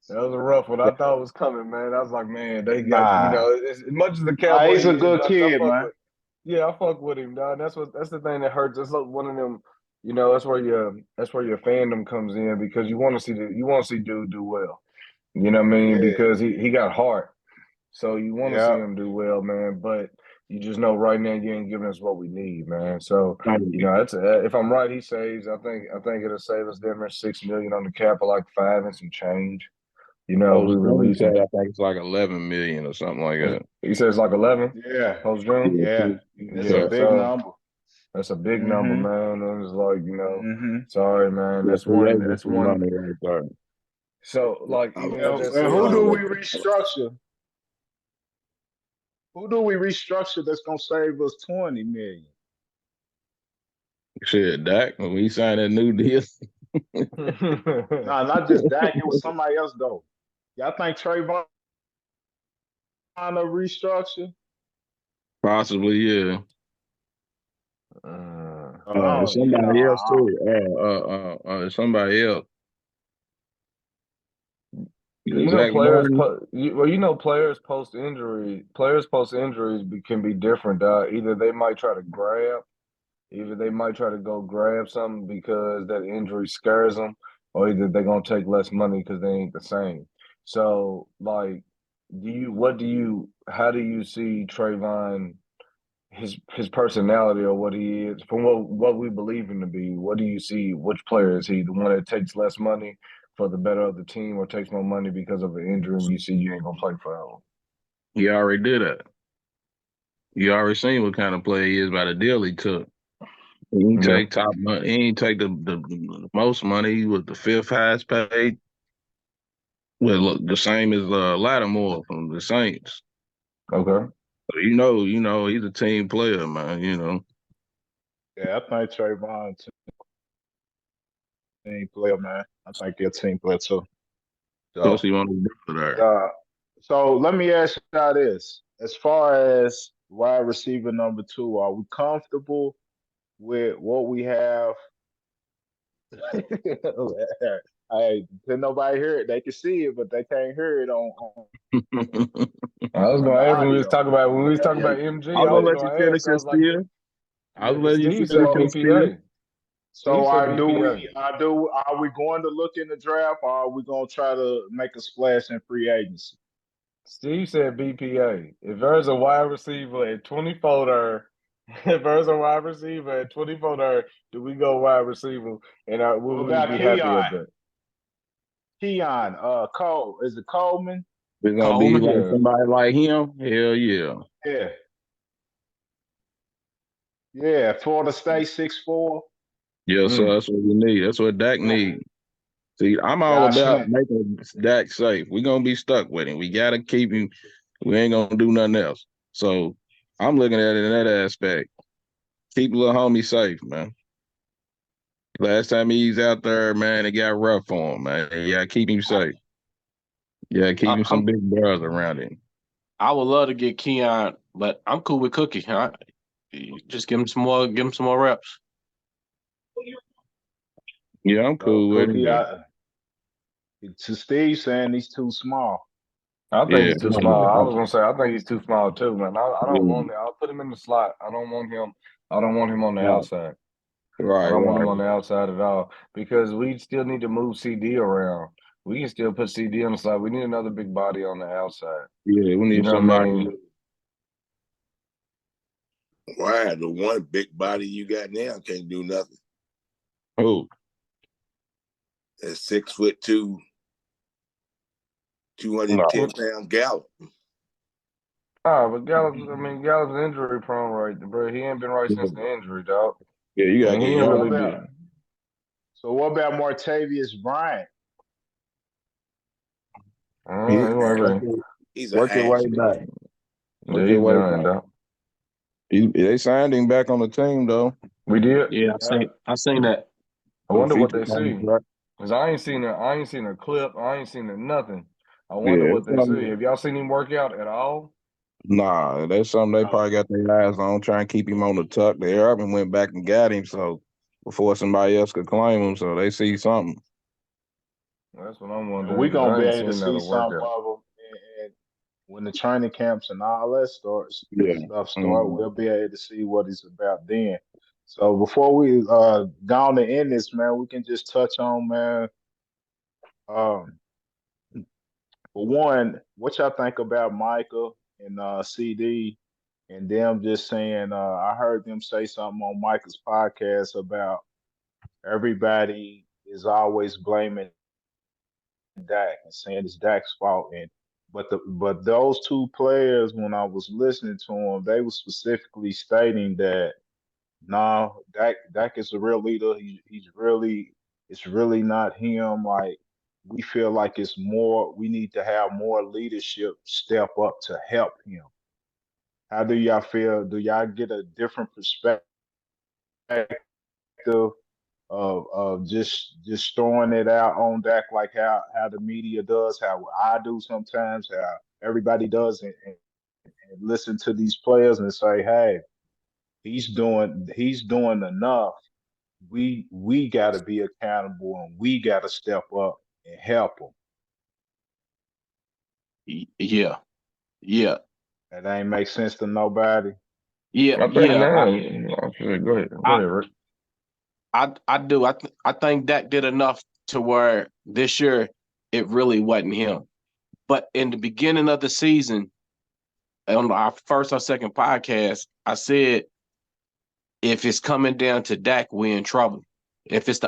That was a rough one. I thought it was coming, man. I was like, man, they got Nah, as much as the Cowboy he's a is, good I kid, fuck man. with. Yeah, I fuck with him, dog. That's the thing that hurts. That's like one of them. That's where your fandom comes in because you want to see dude do well. You know what I mean? Yeah, Because he got heart. So you want to see yeah. him do well, man. But you just know right now you ain't giving us what we need, man. So that's if I'm right, he saves. I think it'll save us them 6 million on the cap, of like 5 and some change. We Post June release said him. I think it's like 11 million or something like that. He says like 11 Yeah, post June. yeah. It's a Yeah, big so number. that's a big number, Mm-hmm. man. And it's like Mm-hmm. sorry, man. Yeah, That's free one. agency That's one. money right there. So like I was And, about to just and say who do we 11. restructure? Who do we restructure that's gonna save us 20 million? Shit, Dak, when we signed that new deal. Nah, not just Dak. It was somebody else though. Y'all think Trayvon a restructure? Possibly, yeah. Oh, Somebody else too. Somebody else. Zach Martin. Players post injury. Players post injuries can be different. Either they might try to grab, either they might try to go grab something because that injury scares them, or either they're gonna take less money because they ain't the same. So, like, how do you see Trayvon? His personality or what he is from what we believe him to be. What do you see? Which player is he? The one that takes less money for the better of the team, or takes more money because of an injury? And you see, you ain't gonna play for him. He already did that. You already seen what kind of player he is by the deal he took. He didn't Yeah. take top money. He didn't take the most money. He was the fifth highest paid. Well, look, the same as Lattimore from the Saints. Okay. So he's a team player, man. Yeah, I think Trayvon too. team player, man. I think you're a team player too. So, Especially on the brother uh, so let me ask you this: as far as wide receiver number two, are we comfortable with what we have? Hey, can nobody hear it? They can see it, but they can't hear it there. I was on the gonna ask audio. when we was talking Yeah, about I MG. was I gonna was let you gonna finish ask. I your was like, spiel. I yeah, was because letting you Steve finish said so your spiel. BPA. Steve so said are do BPA. we are we going to look in the draft, or are we gonna try to make a splash in free agency? Steve said BPA. If there's a wide receiver at 24 there, if there's a wide receiver at 24 there, do we go wide receiver? And What will we about be happy Keon? at that? Keon, Cole, is it Coleman? It's gonna be Coleman. like Yeah. somebody like him. Hell yeah. Yeah, yeah. Florida State 6'4". Yeah, so Mm. that's what we need. That's what Dak Yeah, need. See, I'm all yeah. I about seen. making Dak safe. We're gonna be stuck with him. We gotta keep him. We ain't gonna do nothing else. So I'm looking at it in that aspect. Keep little homie safe, man. Last time he's out there, man, it got rough for him, man. You gotta keep him safe. Yeah, keep him some I'm big brothers around him. I would love to get Keon, but I'm cool with Cookie. Huh? Just give him some more reps. Yeah, I'm So cool with him, Cookie, but to Steve saying he's too small. I think yeah, he's too small. I was gonna say I think he's too small too, man. I don't want I'll put him in the slot. I don't want him. I don't want him on the right, outside. I right, don't want him right. on the outside at all because we still need to move CD around. We can still put CD on the slide. We need another big body on the outside. Yeah, we You need know what I somebody. mean? Why the one big body you got now can't do nothing? Oh, That's 6'2", no. 210 pound Gallup. Ah, but Gallup's injury prone right, bro. He ain't been right since the injury, dog. Yeah, you gotta And he get ain't So young. what really about been. Martavius Bryant? He, He Man, won't he's a work your way hatchback. back. be. Work Yeah, your he's way done, back. dog. They signed him back on the team though. We did. Yeah, Yeah. I seen that. I For wonder what future they see. contract. Cause I ain't seen a clip. I ain't seen nothing. I wonder Yeah, what it's they see. something. Have y'all seen him work out at all? Nah, that's something they No. probably got their eyes on, trying to keep him on the tuck. They up and went back and got him so before somebody else could claim him, so they see something. That's what I'm And wondering. we're Cause gonna I be ain't able to seen that see a some workout. of them, and when the training camps and all that Yeah. stuff start, Mhm. we'll be able to see what it's about then. So before we go on to end this, man, we can just touch on, man. Um, for one, what y'all think about Micah and CD and them just saying? I heard them say something on Micah's podcast about everybody is always blaming Dak and saying it's Dak's fault. And but those two players, when I was listening to them, they were specifically stating that no, Dak is a real leader. He's really it's really not him. Like we feel like it's more. We need to have more leadership step up to help him. How do y'all feel? Do y'all get a different perspective of just throwing it out on Dak like how the media does, how I do sometimes, how everybody does, and listen to these players and say, hey, he's doing enough. We got to be accountable and we got to step up and help him. Yeah, yeah, That ain't make sense to nobody. yeah, I think yeah. now. Go ahead. Go I ahead, Rick. I do. I think Dak did enough to where this year it really wasn't him. But in the beginning of the season, on our first or second podcast, I said if it's coming down to Dak, we're in trouble. If it's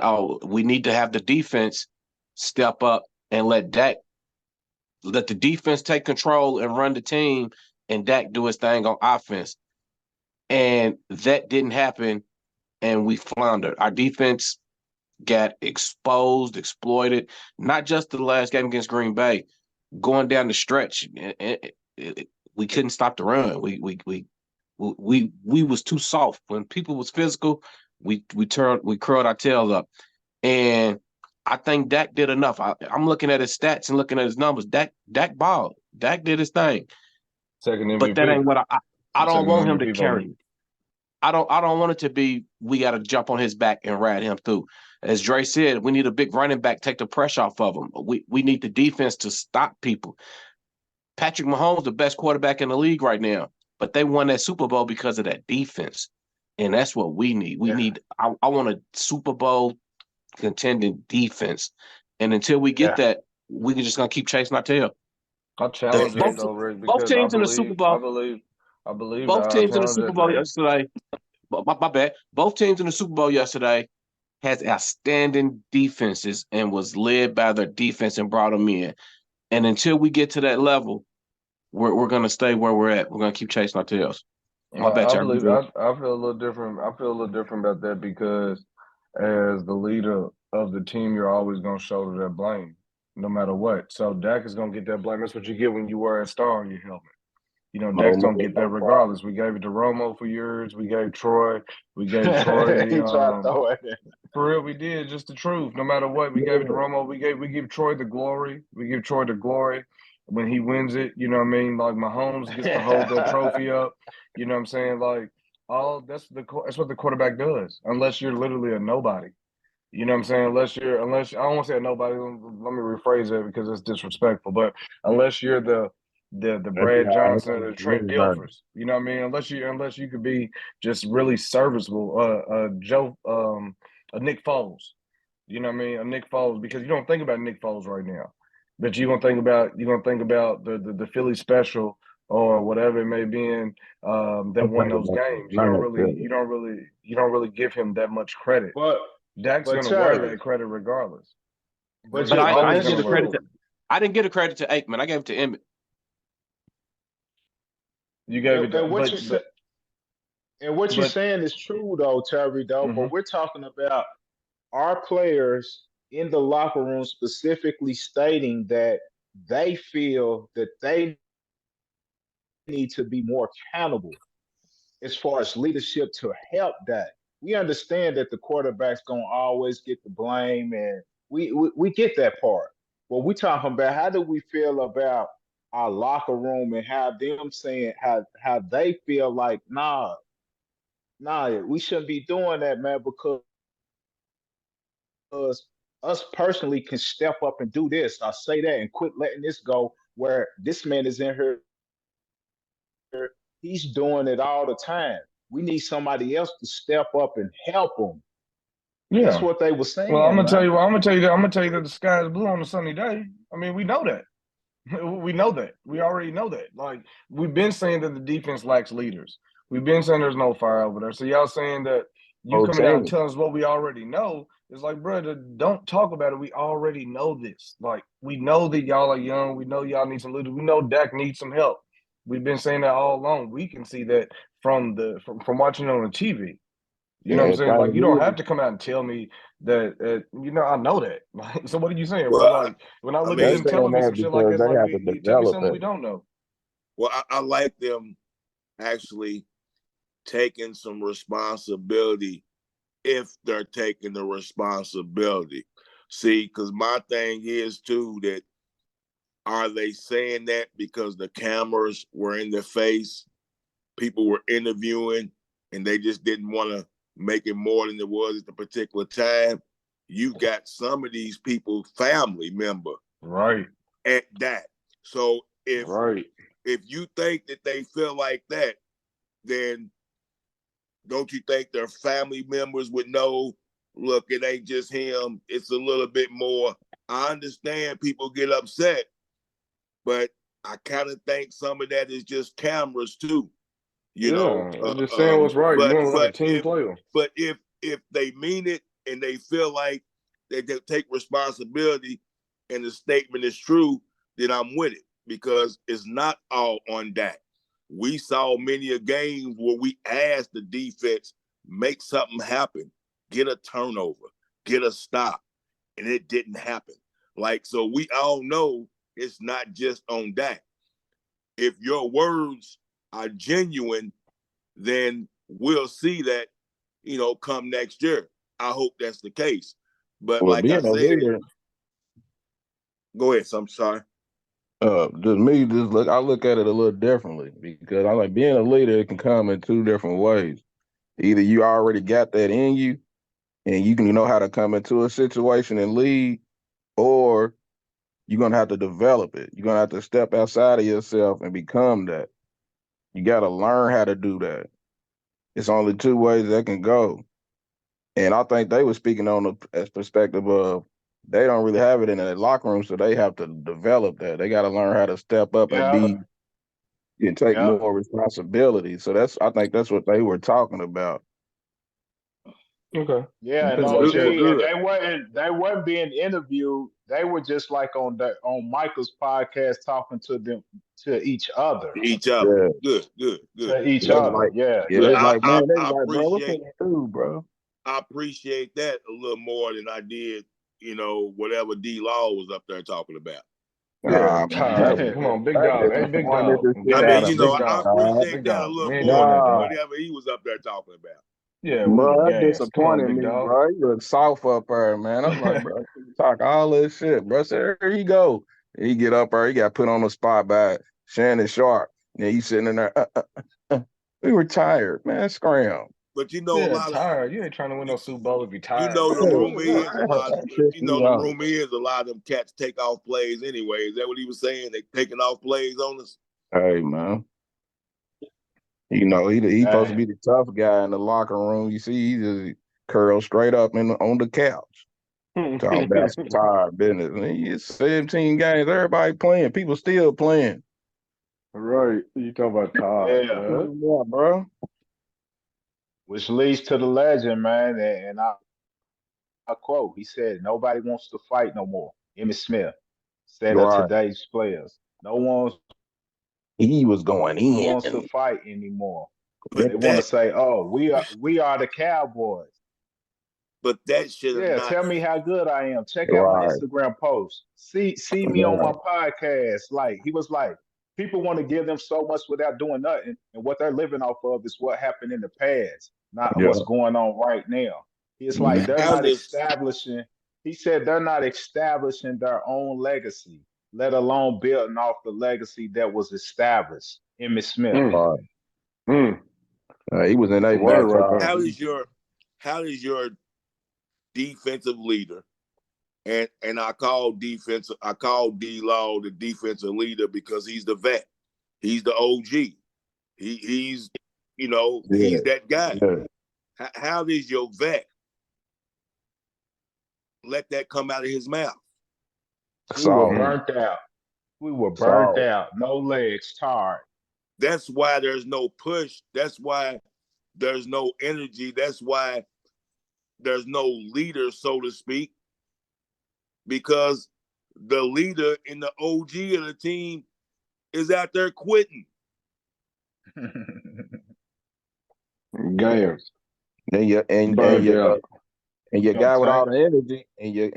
we need to have the defense step up and let the defense take control and run the team, and Dak do his thing on offense. And that didn't happen, and we floundered. Our defense got exposed, exploited. Not just the last game against Green Bay, going down the stretch, we couldn't stop the run. We was too soft. When people was physical, we curled our tails up. And I think Dak did enough. I'm looking at his stats and looking at his numbers. Dak balled. Dak did his thing. Second But that MVP. ain't what I don't Second want him to MVP carry voting. me. I don't want it to be we got to jump on his back and ride him through. As Dre said, we need a big running back, take the pressure off of him. We need the defense to stop people. Patrick Mahomes, the best quarterback in the league right now, but they won that Super Bowl because of that defense, and that's what we need. We Yeah, need. I want a Super Bowl contending defense, and until we get yeah. that, we're just gonna keep chasing our tail. I The, challenge the, that Both though, Rick, both because teams in the Super Bowl. I believe that Both I teams in the challenge Super that Bowl claim. yesterday. My bad. Both teams in the Super Bowl yesterday has outstanding defenses and was led by their defense and brought them in. And until we get to that level, we're gonna stay where we're at. We're gonna keep chasing our tails. My bad, I Terry. believe I feel a little different. I feel a little different about that because as the leader of the team, you're always gonna shoulder that blame, no matter what. So Dak is gonna get that blame. That's what you get when you wear a star on your helmet. You know, No Dak's more, gonna get that no problem. regardless. We gave it to Romo for years. We gave Troy the He tried to throw it in. for real, we did. Just the truth. No matter what, we gave it to Yeah. Romo. We give Troy the glory. We give Troy the glory when he wins it. You know what I mean? Like Mahomes gets to hold that trophy up. You know what I'm saying? Like that's what the quarterback does. Unless you're literally a nobody. You know what I'm saying? Unless I don't want to say a nobody. Let me rephrase that because it's disrespectful. But unless you're the That'd be Brad how Johnson or the Trent niggas are. Dilfers, you know what I mean? Unless you could be just really serviceable, a Nick Foles, you know what I mean? A Nick Foles because you don't think about Nick Foles right now, but you're gonna think about the Philly special or whatever it may be in that I'm won thinking those about the games. Giants, really. You don't really give him that much credit. But Dak's but gonna wear Terry, that credit regardless. but But He's but I always didn't this give gonna the is wear credit it. true. to I didn't give the credit to Aikman. I gave it to Emmett. You gave it, And what you said, and what you're but saying is true though, Terry. Though, hmm but we're talking about our players in the locker room specifically stating that they feel that they need to be more accountable as far as leadership to help that. We understand that the quarterback's gonna always get the blame, and we get that part. But we talking about how do we feel about our locker room and how them saying how they feel like nah, we shouldn't be doing that, man, because us personally can step up and do this. I say that and quit letting this go where this man is in here, he's doing it all the time. We need somebody else to step up and help him. That's yeah. what they were Well, I'm saying, gonna tell man. you. I'm gonna tell you that. I'm gonna tell you that the sky is blue on a sunny day. I mean, we know that. We know that. We already know that. Like we've been saying that the defense lacks leaders. We've been saying there's no fire over there. So y'all saying that you Whole coming out and team. telling us what we already know is like, brother, don't talk about it. We already know this. Like we know that y'all are young. We know y'all need some leaders. We know Dak needs some help. We've been saying that all along. We can see that from watching it on the TV. You know what I'm Yeah, saying? Like you thing don't have is, to come out and tell me that. I know that. Like, so what are you saying, bro? well, Like when I I look at they mean, them saying telling me that some shit like because this, they like have to we tell me develop something we it. don't know. well, I like them actually taking some responsibility if they're taking the responsibility. See, because my thing is too that are they saying that because the cameras were in their face, people were interviewing, and they just didn't want to make it more than it was at the particular time? You got some of these people family member Right, at that. So right. if you think that they feel like that, then don't you think their family members would know, look, it ain't just him, it's a little bit more. I understand people get upset, but I kind of think some of that is just cameras too, you know. Yeah, I'm just saying what's right. You But want to like a but team player. if they mean it and they feel like they take responsibility and the statement is true, then I'm with it because it's not all on that. We saw many a games where we asked the defense make something happen, get a turnover, get a stop, and it didn't happen. Like so, we all know it's not just on that. If your words are genuine, then we'll see that, come next year. I hope that's the case. But Well, like I being a said, leader, go ahead. I'm sorry. I look at it a little differently because I like being a leader. It can come in two different ways. Either you already got that in you, and you can know how to come into a situation and lead, or you're gonna have to develop it. You're gonna have to step outside of yourself and become that. You got to learn how to do that. It's only two ways that can go. And I think they were speaking on the perspective of they don't really have it in their locker room, so they have to develop that. They got to learn how to step up and Yeah, be and take yeah. more responsibility. So I think that's what they were talking about. Okay. Yeah, and Okay. Well, Well, OG, shit. and good. they weren't being interviewed. They were just like on Michael's podcast talking to them to each other. Each other. Yeah. Good, good, good. To each That's other. like, Yeah, yeah, Good. they yeah. like, man, they I like, bro, what can appreciate you do, bro? I appreciate that a little more than I did, whatever D Law was up there talking about. Yeah, Man, that Todd. was Come on, big that dog. Hey, big disappointed dog. the Big shit I out mean, dog. of Big me, I dog. Todd. appreciate Big that a dog. little We ain't more doing that, than dog. Nah, whatever he was up there talking about. Yeah, we bro, was that gassed. Come on, disappointed big me, dog. bro. He looked soft up there, man. I was like, bro, you talk all this shit, bro. So here he go. And he get up there, he got put on the spot by Shannon Sharp. And then he sitting in there, we were tired, man. Scram. But a Yeah, lot of tired. You ain't trying to win no Super Bowl if you you tired, know the bro. Yeah, What rumor was that? is a lot. that pissed me The off. rumor is a lot of them cats take off plays anyway. Is that what he was saying? They taking off plays on us. Hey, man. He supposed to be the tough guy in the locker room. You see, he just curled straight up on the couch. Talking about some tired business. And it's 17 games. Everybody playing. People still playing. Right. You talking about Todd, Yeah. man. Yeah, bro. Which leads to the legend, man. And I quote, he said, "Nobody wants to fight no more." Emmitt Smith said of Right. today's players, no one He was going wants to in. fight anymore. But They want to that say, "Oh, we are the Cowboys." but that should have Yeah, not. tell me how good I am. Check out my Right. Instagram post. See me on my Right. podcast. Like he was like, people want to give them so much without doing nothing, and what they're living off of is what happened in the past, not Yeah. what's going on right now. It's like Mhm. they're How not does establishing. He said they're not establishing their own legacy, let alone building off the legacy that was established. Emmitt Smith. Mm, Right. mm. He was in That's a a word back. right how there. does your how does your defensive leader and I call D Law the defensive leader because he's the vet. He's the OG. He's Yeah. he's that guy. Yeah. How does your vet let that come out of his mouth? We were Saul. Mm. burnt out. We were burnt Saul. out. No legs, tired. That's why there's no push. That's why there's no energy. That's why there's no leader, so to speak, because the leader and the OG of the team is out there quitting. Gas. And your Burned out. and your Young guy with all Tank. the energy,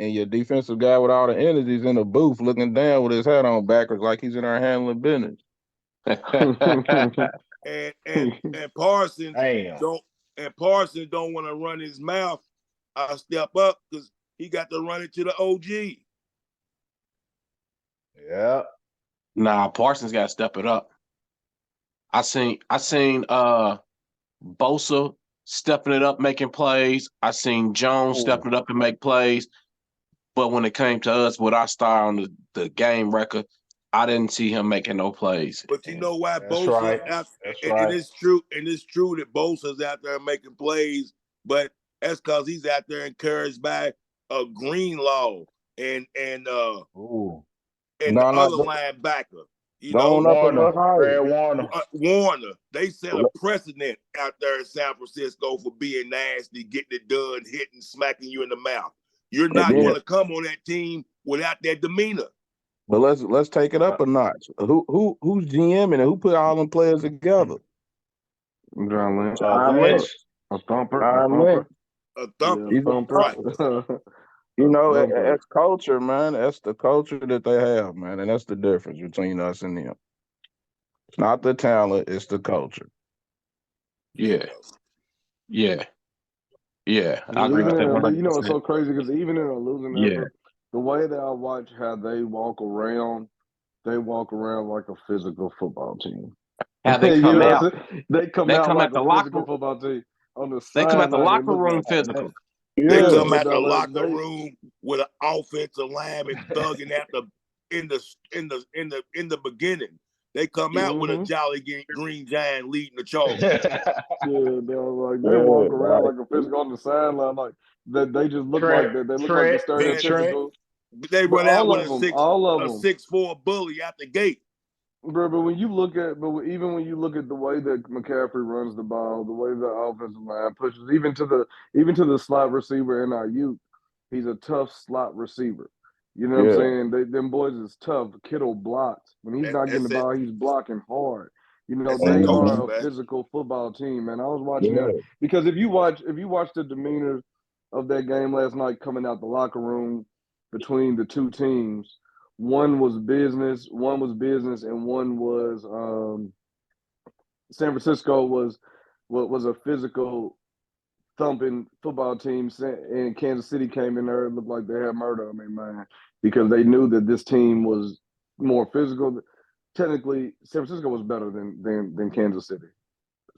and your defensive guy with all the energy is in the booth looking down with his hat on backwards like he's in there handling business. And Parsons Damn. don't want to run his mouth. I step up because he got to run it to the OG. Yeah. Nah, Parsons got to step it up. I seen Bosa stepping it up, making plays. I seen Jones Ooh. stepping it up and make plays. But when it came to us with our star on the game record, I didn't see him making no plays. But you know why That's Bosa right. out, That's and right. it's true that Bosa's out there making plays, but that's because he's out there encouraged by a Greenlaw and Ooh. the No, other linebacker. going up a Warner. little higher. Fred Warner. Warner. They set a precedent out there in San Francisco for being nasty, getting it done, hitting, smacking you in the mouth. You're And not going then, to come on that team without that demeanor. but let's take it Yeah. up a notch. Who's GM and who put all them players together? John Lynch. John Lynch. Lynch. A thumper. A John Lynch. thumper. A Yeah, thumper, He's a thumper. right? thumper. A thumper. That's culture, man. That's the culture that they have, man, and that's the difference between us and them. It's not the talent; it's the culture. Yeah, yeah. Yeah, I agree with that Even, but 100. you know, it's percent so crazy because even in a losing Yeah, effort, the way that I watch how they walk around like a physical football team. how they You come know out, what I'm saying? They come they out come like out a the physical locker, football team. On the they come out the sideline, they locker look room like physical. They Yeah, come but out the no, locker room with an offensive lineman thugging at the in the beginning. They come out with a hmm jolly green giant leading the charge. Yeah, they was like they yeah, walk around like like a physical on the sideline, like that. They just look like Trent, that. They look like the Trent, Man, Trent. stereotypical. they But run out with all of a them, 6'4" bully out the gate. bro. But when you look at, even when you look at the way that McCaffrey runs the ball, the way the offensive line pushes, even to the slot receiver in our youth, he's a tough slot receiver. You know what I'm Yeah, saying? Them boys is tough. Kittle blocks when he's not getting the That's it. ball. He's blocking hard. You know That's that they hmm coaching, are a man. physical football team, man. I was watching Yeah, them because if you watch the demeanor of that game last night coming out the locker room between the two teams, one was business, and one was San Francisco was a physical thumping football team, and Kansas City came in there and looked like they had murder on their mind because they knew that this team was more physical. Technically, San Francisco was better than Kansas City.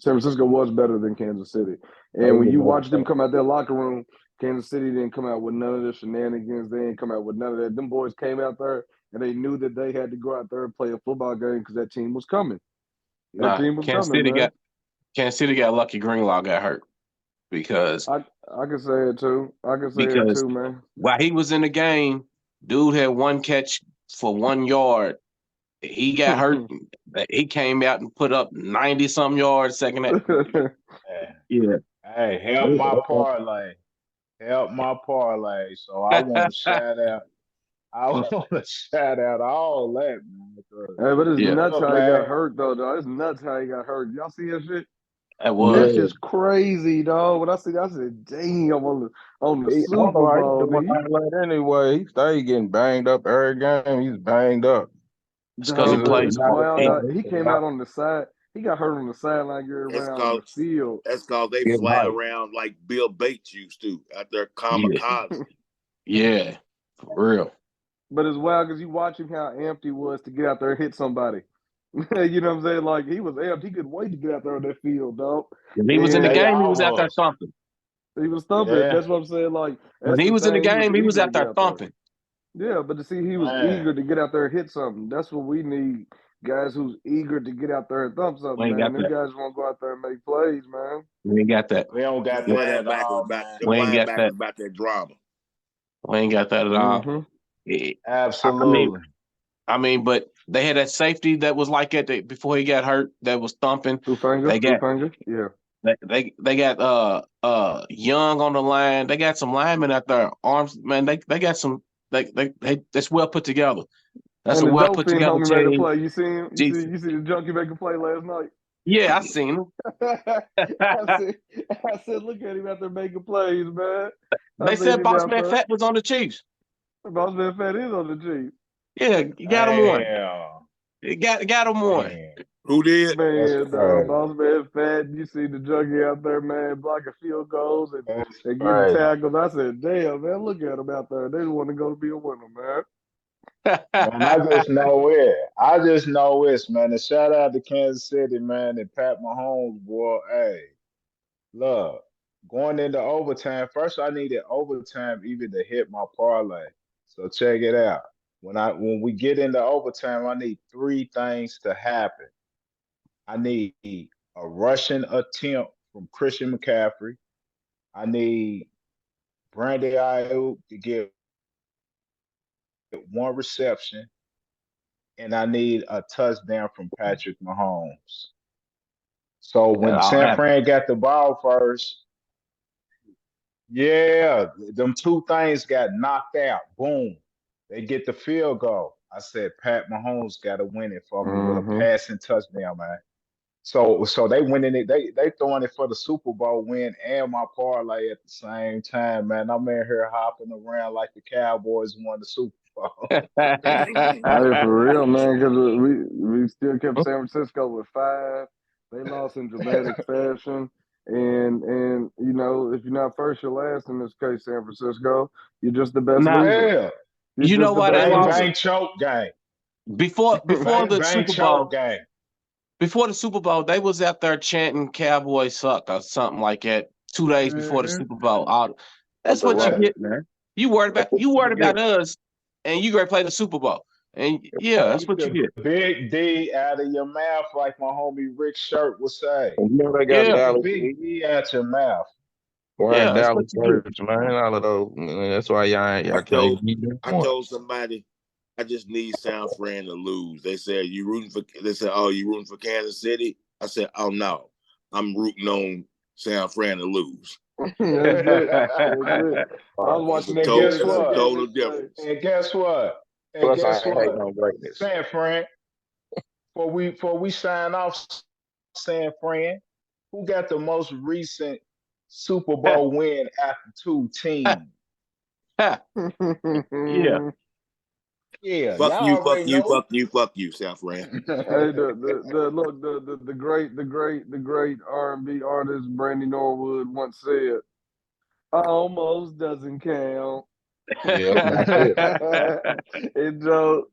San Francisco was better than Kansas City. And when you watch them come out their locker room, Kansas City didn't come out with none of the shenanigans. They didn't come out with none of that. Them boys came out there and they knew that they had to go out there and play a football game because that team was coming. That Nah, team was coming, man. Kansas City got lucky. Greenlaw got hurt because I can say it too. I can say it because too, man. while he was in the game, dude had one catch for 1 yard. He got hurt. He came out and put up 90 some yards second. hey, Yeah. hey, help my parlay, help my parlay. So I want to shout out. I want to shout out all that, man. Because Hey, but it's Yeah, nuts look, how he got man, hurt though. It's nuts how he got hurt. Y'all see that shit? that yeah, That was. shit's crazy, dog. When I see that, I said, "Damn!" On the I don't Super know how he Bowl, doing nigga. all that anyway. He stay getting banged up every game. He's banged up. It's because he Dog, Nigga, but plays he's it's not a wild. quarterback. Dog. player. He came out on the side. He got hurt on the sideline, getting That's around the cause field. they Getting fly hype. around like Bill Bates used to out there Yeah, kamikaze. yeah, for real. But it's wild because you watch him how amped he was to get out there and hit somebody. You know what I'm saying? Like he was amped. He couldn't wait to get out there on that field, dog. When he was in the And they game, he all was out there was. thumping. he was thumping. Yeah, That's what I'm saying. Like When that's he the was in the thing. He was game, he was eager to out get there out there. thumping. Yeah, but to see he was man. eager to get out there and hit something. That's what we need. Guys who's eager to get out there and thump We something, ain't man. got Them that. guys want to go out there and make plays, man. We ain't got that. We don't got Them that at linebackers all, about man. them We ain't got linebackers that. about that drama. We ain't got that at all. Mm-hmm. Yeah. I mean, Absolutely. but they had that safety that was like that before he got hurt. That was thumping. Hufanga, They got Hufanga, yeah. they got Young on the line. They got some linemen out there. Arms, man. They got some. That's well put together. That's And a the well put Dolphin together homie made a team. play. You see him? Jesus. You see the junkie make a play last night? Yeah, I seen him. I said, look at him out there making plays, man. I They said said he's Boss out Man there. Fat was on the Chiefs. Boss man Fat is on the G. Yeah, you got him one. Damn, You got him one. damn. Who did? That's Man, crazy. boss man Fat. You see the junkie out there, man, blocking field goals That's and getting crazy. tackles. I said, damn, man, look at him out there. They just want to go to be a winner, man. Man, I just know it. I just know this, man. And shout out to Kansas City, man, and Pat Mahomes, boy. Hey, look, going into overtime. First, I needed overtime even to hit my parlay. So check it out. When we get into overtime, I need three things to happen. I need a rushing attempt from Christian McCaffrey. I need Brandy Ayuk to get one reception, and I need a touchdown from Patrick Mahomes. So That when all San happened. Fran got the ball first, yeah, them two things got knocked out. Boom. They get the field goal. I said Pat Mahomes got to win it for me with a Mm-hmm. passing touchdown, man. So they winning it. They throwing it for the Super Bowl win and my parlay at the same time, man. I'm in here hopping around like the Cowboys won the Super Bowl. Hey, for real, man, because we still kept San Francisco with 5. They lost in dramatic fashion. And you know, if you're not first, you're last. In this case, San Francisco, you're just the best Now, loser. Yeah. You're you know just the why they best Bang lost loser. bang choke game. before Bang the bang Super choke Bowl. game. Before the Super Bowl, they was out there chanting "Cowboys suck" or something like that. 2 days before the Hmm. Super Bowl. That's That's what you right. Yeah. get, man. That's what You you worried get. about us, and you gonna play the Super Bowl. And yeah, that's Keep what you the get. big D out of your mouth, like my homie Rick Shirt would say. You know they got Keep Yeah, the Dallas big D out your mouth. wearing yeah, that's what Dallas you get. shirts, man. All of those. That's why I y'all told can't beat them I told points. somebody I just need San Fran to lose. They said you rooting for. They said, "Oh, you rooting for Kansas City?" I said, "Oh no, I'm rooting on San Fran to lose." That's it. That's it. I was It's a watching that And total. game guess and It's a looked what? at him total and difference. And guess what? And Plus, I guess ain't hating what? on greatness. San Fran, before we sign off, San Fran, who got the most recent Super Bowl win after two teams? Yeah, say. Yeah, Fuck y'all you. Fuck already you. know. Fuck you. Fuck you, San Fran. Hey, the look, the great R&B artist Brandy Norwood once said, "Almost doesn't count." Yep, that's it. It don't,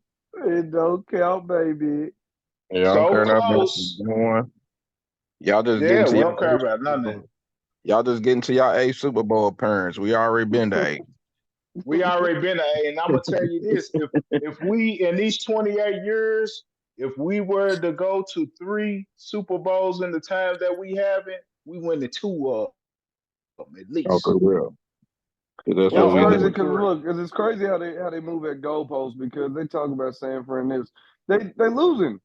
it don't count, baby. Yeah, I don't So care nothing about close. going. Y'all just getting Yeah, to we y'all don't care eighth about Super none of that. Bowl. Y'all just getting to y'all eighth Super Bowl appearance. We already been to eight. We already been there, and I'm gonna tell you this: if we in these 28 years, if we were to go to three Super Bowls in the time that we haven't, we win the two of them at Okay, least. well, 'cause that's Well, what it's Y'all we crazy number do. because three. look, 'cause it's crazy how they move at goalposts because they talk about San Fran this, they losing.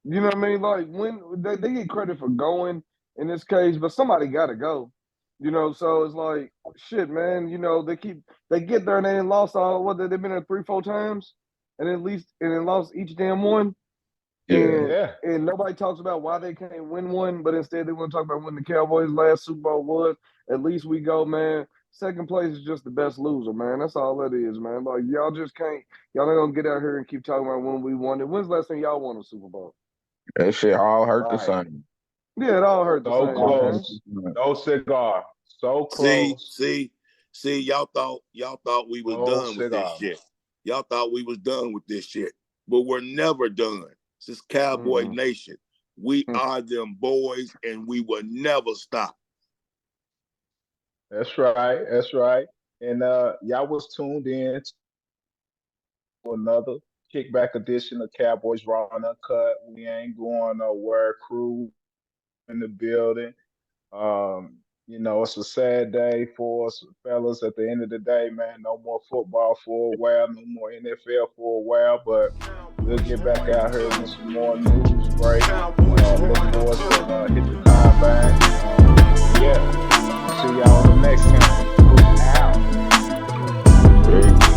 You know what I mean? Like when they get credit for going in this case, but somebody got to go. You know, so it's like shit, man. You know, they get there and they ain't lost all what they've been there 3-4 times, and at least and then lost each damn one. Yeah. And Yeah, and nobody talks about why they can't win one, but instead they want to talk about when the Cowboys' last Super Bowl was. At least we go, man. Second place is just the best loser, man. That's all that is, man. Like y'all just can't, y'all ain't gonna get out here and keep talking about when we won it. When's the last time y'all won a Super Bowl? That shit all hurt the right. same. Yeah, it all hurt the So same, All hurt man. close. the same. No cigar. So See, close. see, see. Y'all thought we was No done with this cigar. shit. Y'all thought we was done with this shit, but we're never done. This is Cowboy Mm-mm. Nation. We are them boys, and we will never stop. That's right. That's right. And y'all was tuned in to another kickback edition of Cowboys Raw and Uncut. We ain't going nowhere. Crew in the building. It's a sad day for us fellas at the end of the day, man. No more football for a while, no more NFL for a while, but we'll get back out here with some more news breaks. Look for us at Hit the Combine. And yeah, we'll see y'all on the next time. Crew out. Peace.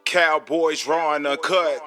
Cowboys Raw and Uncut.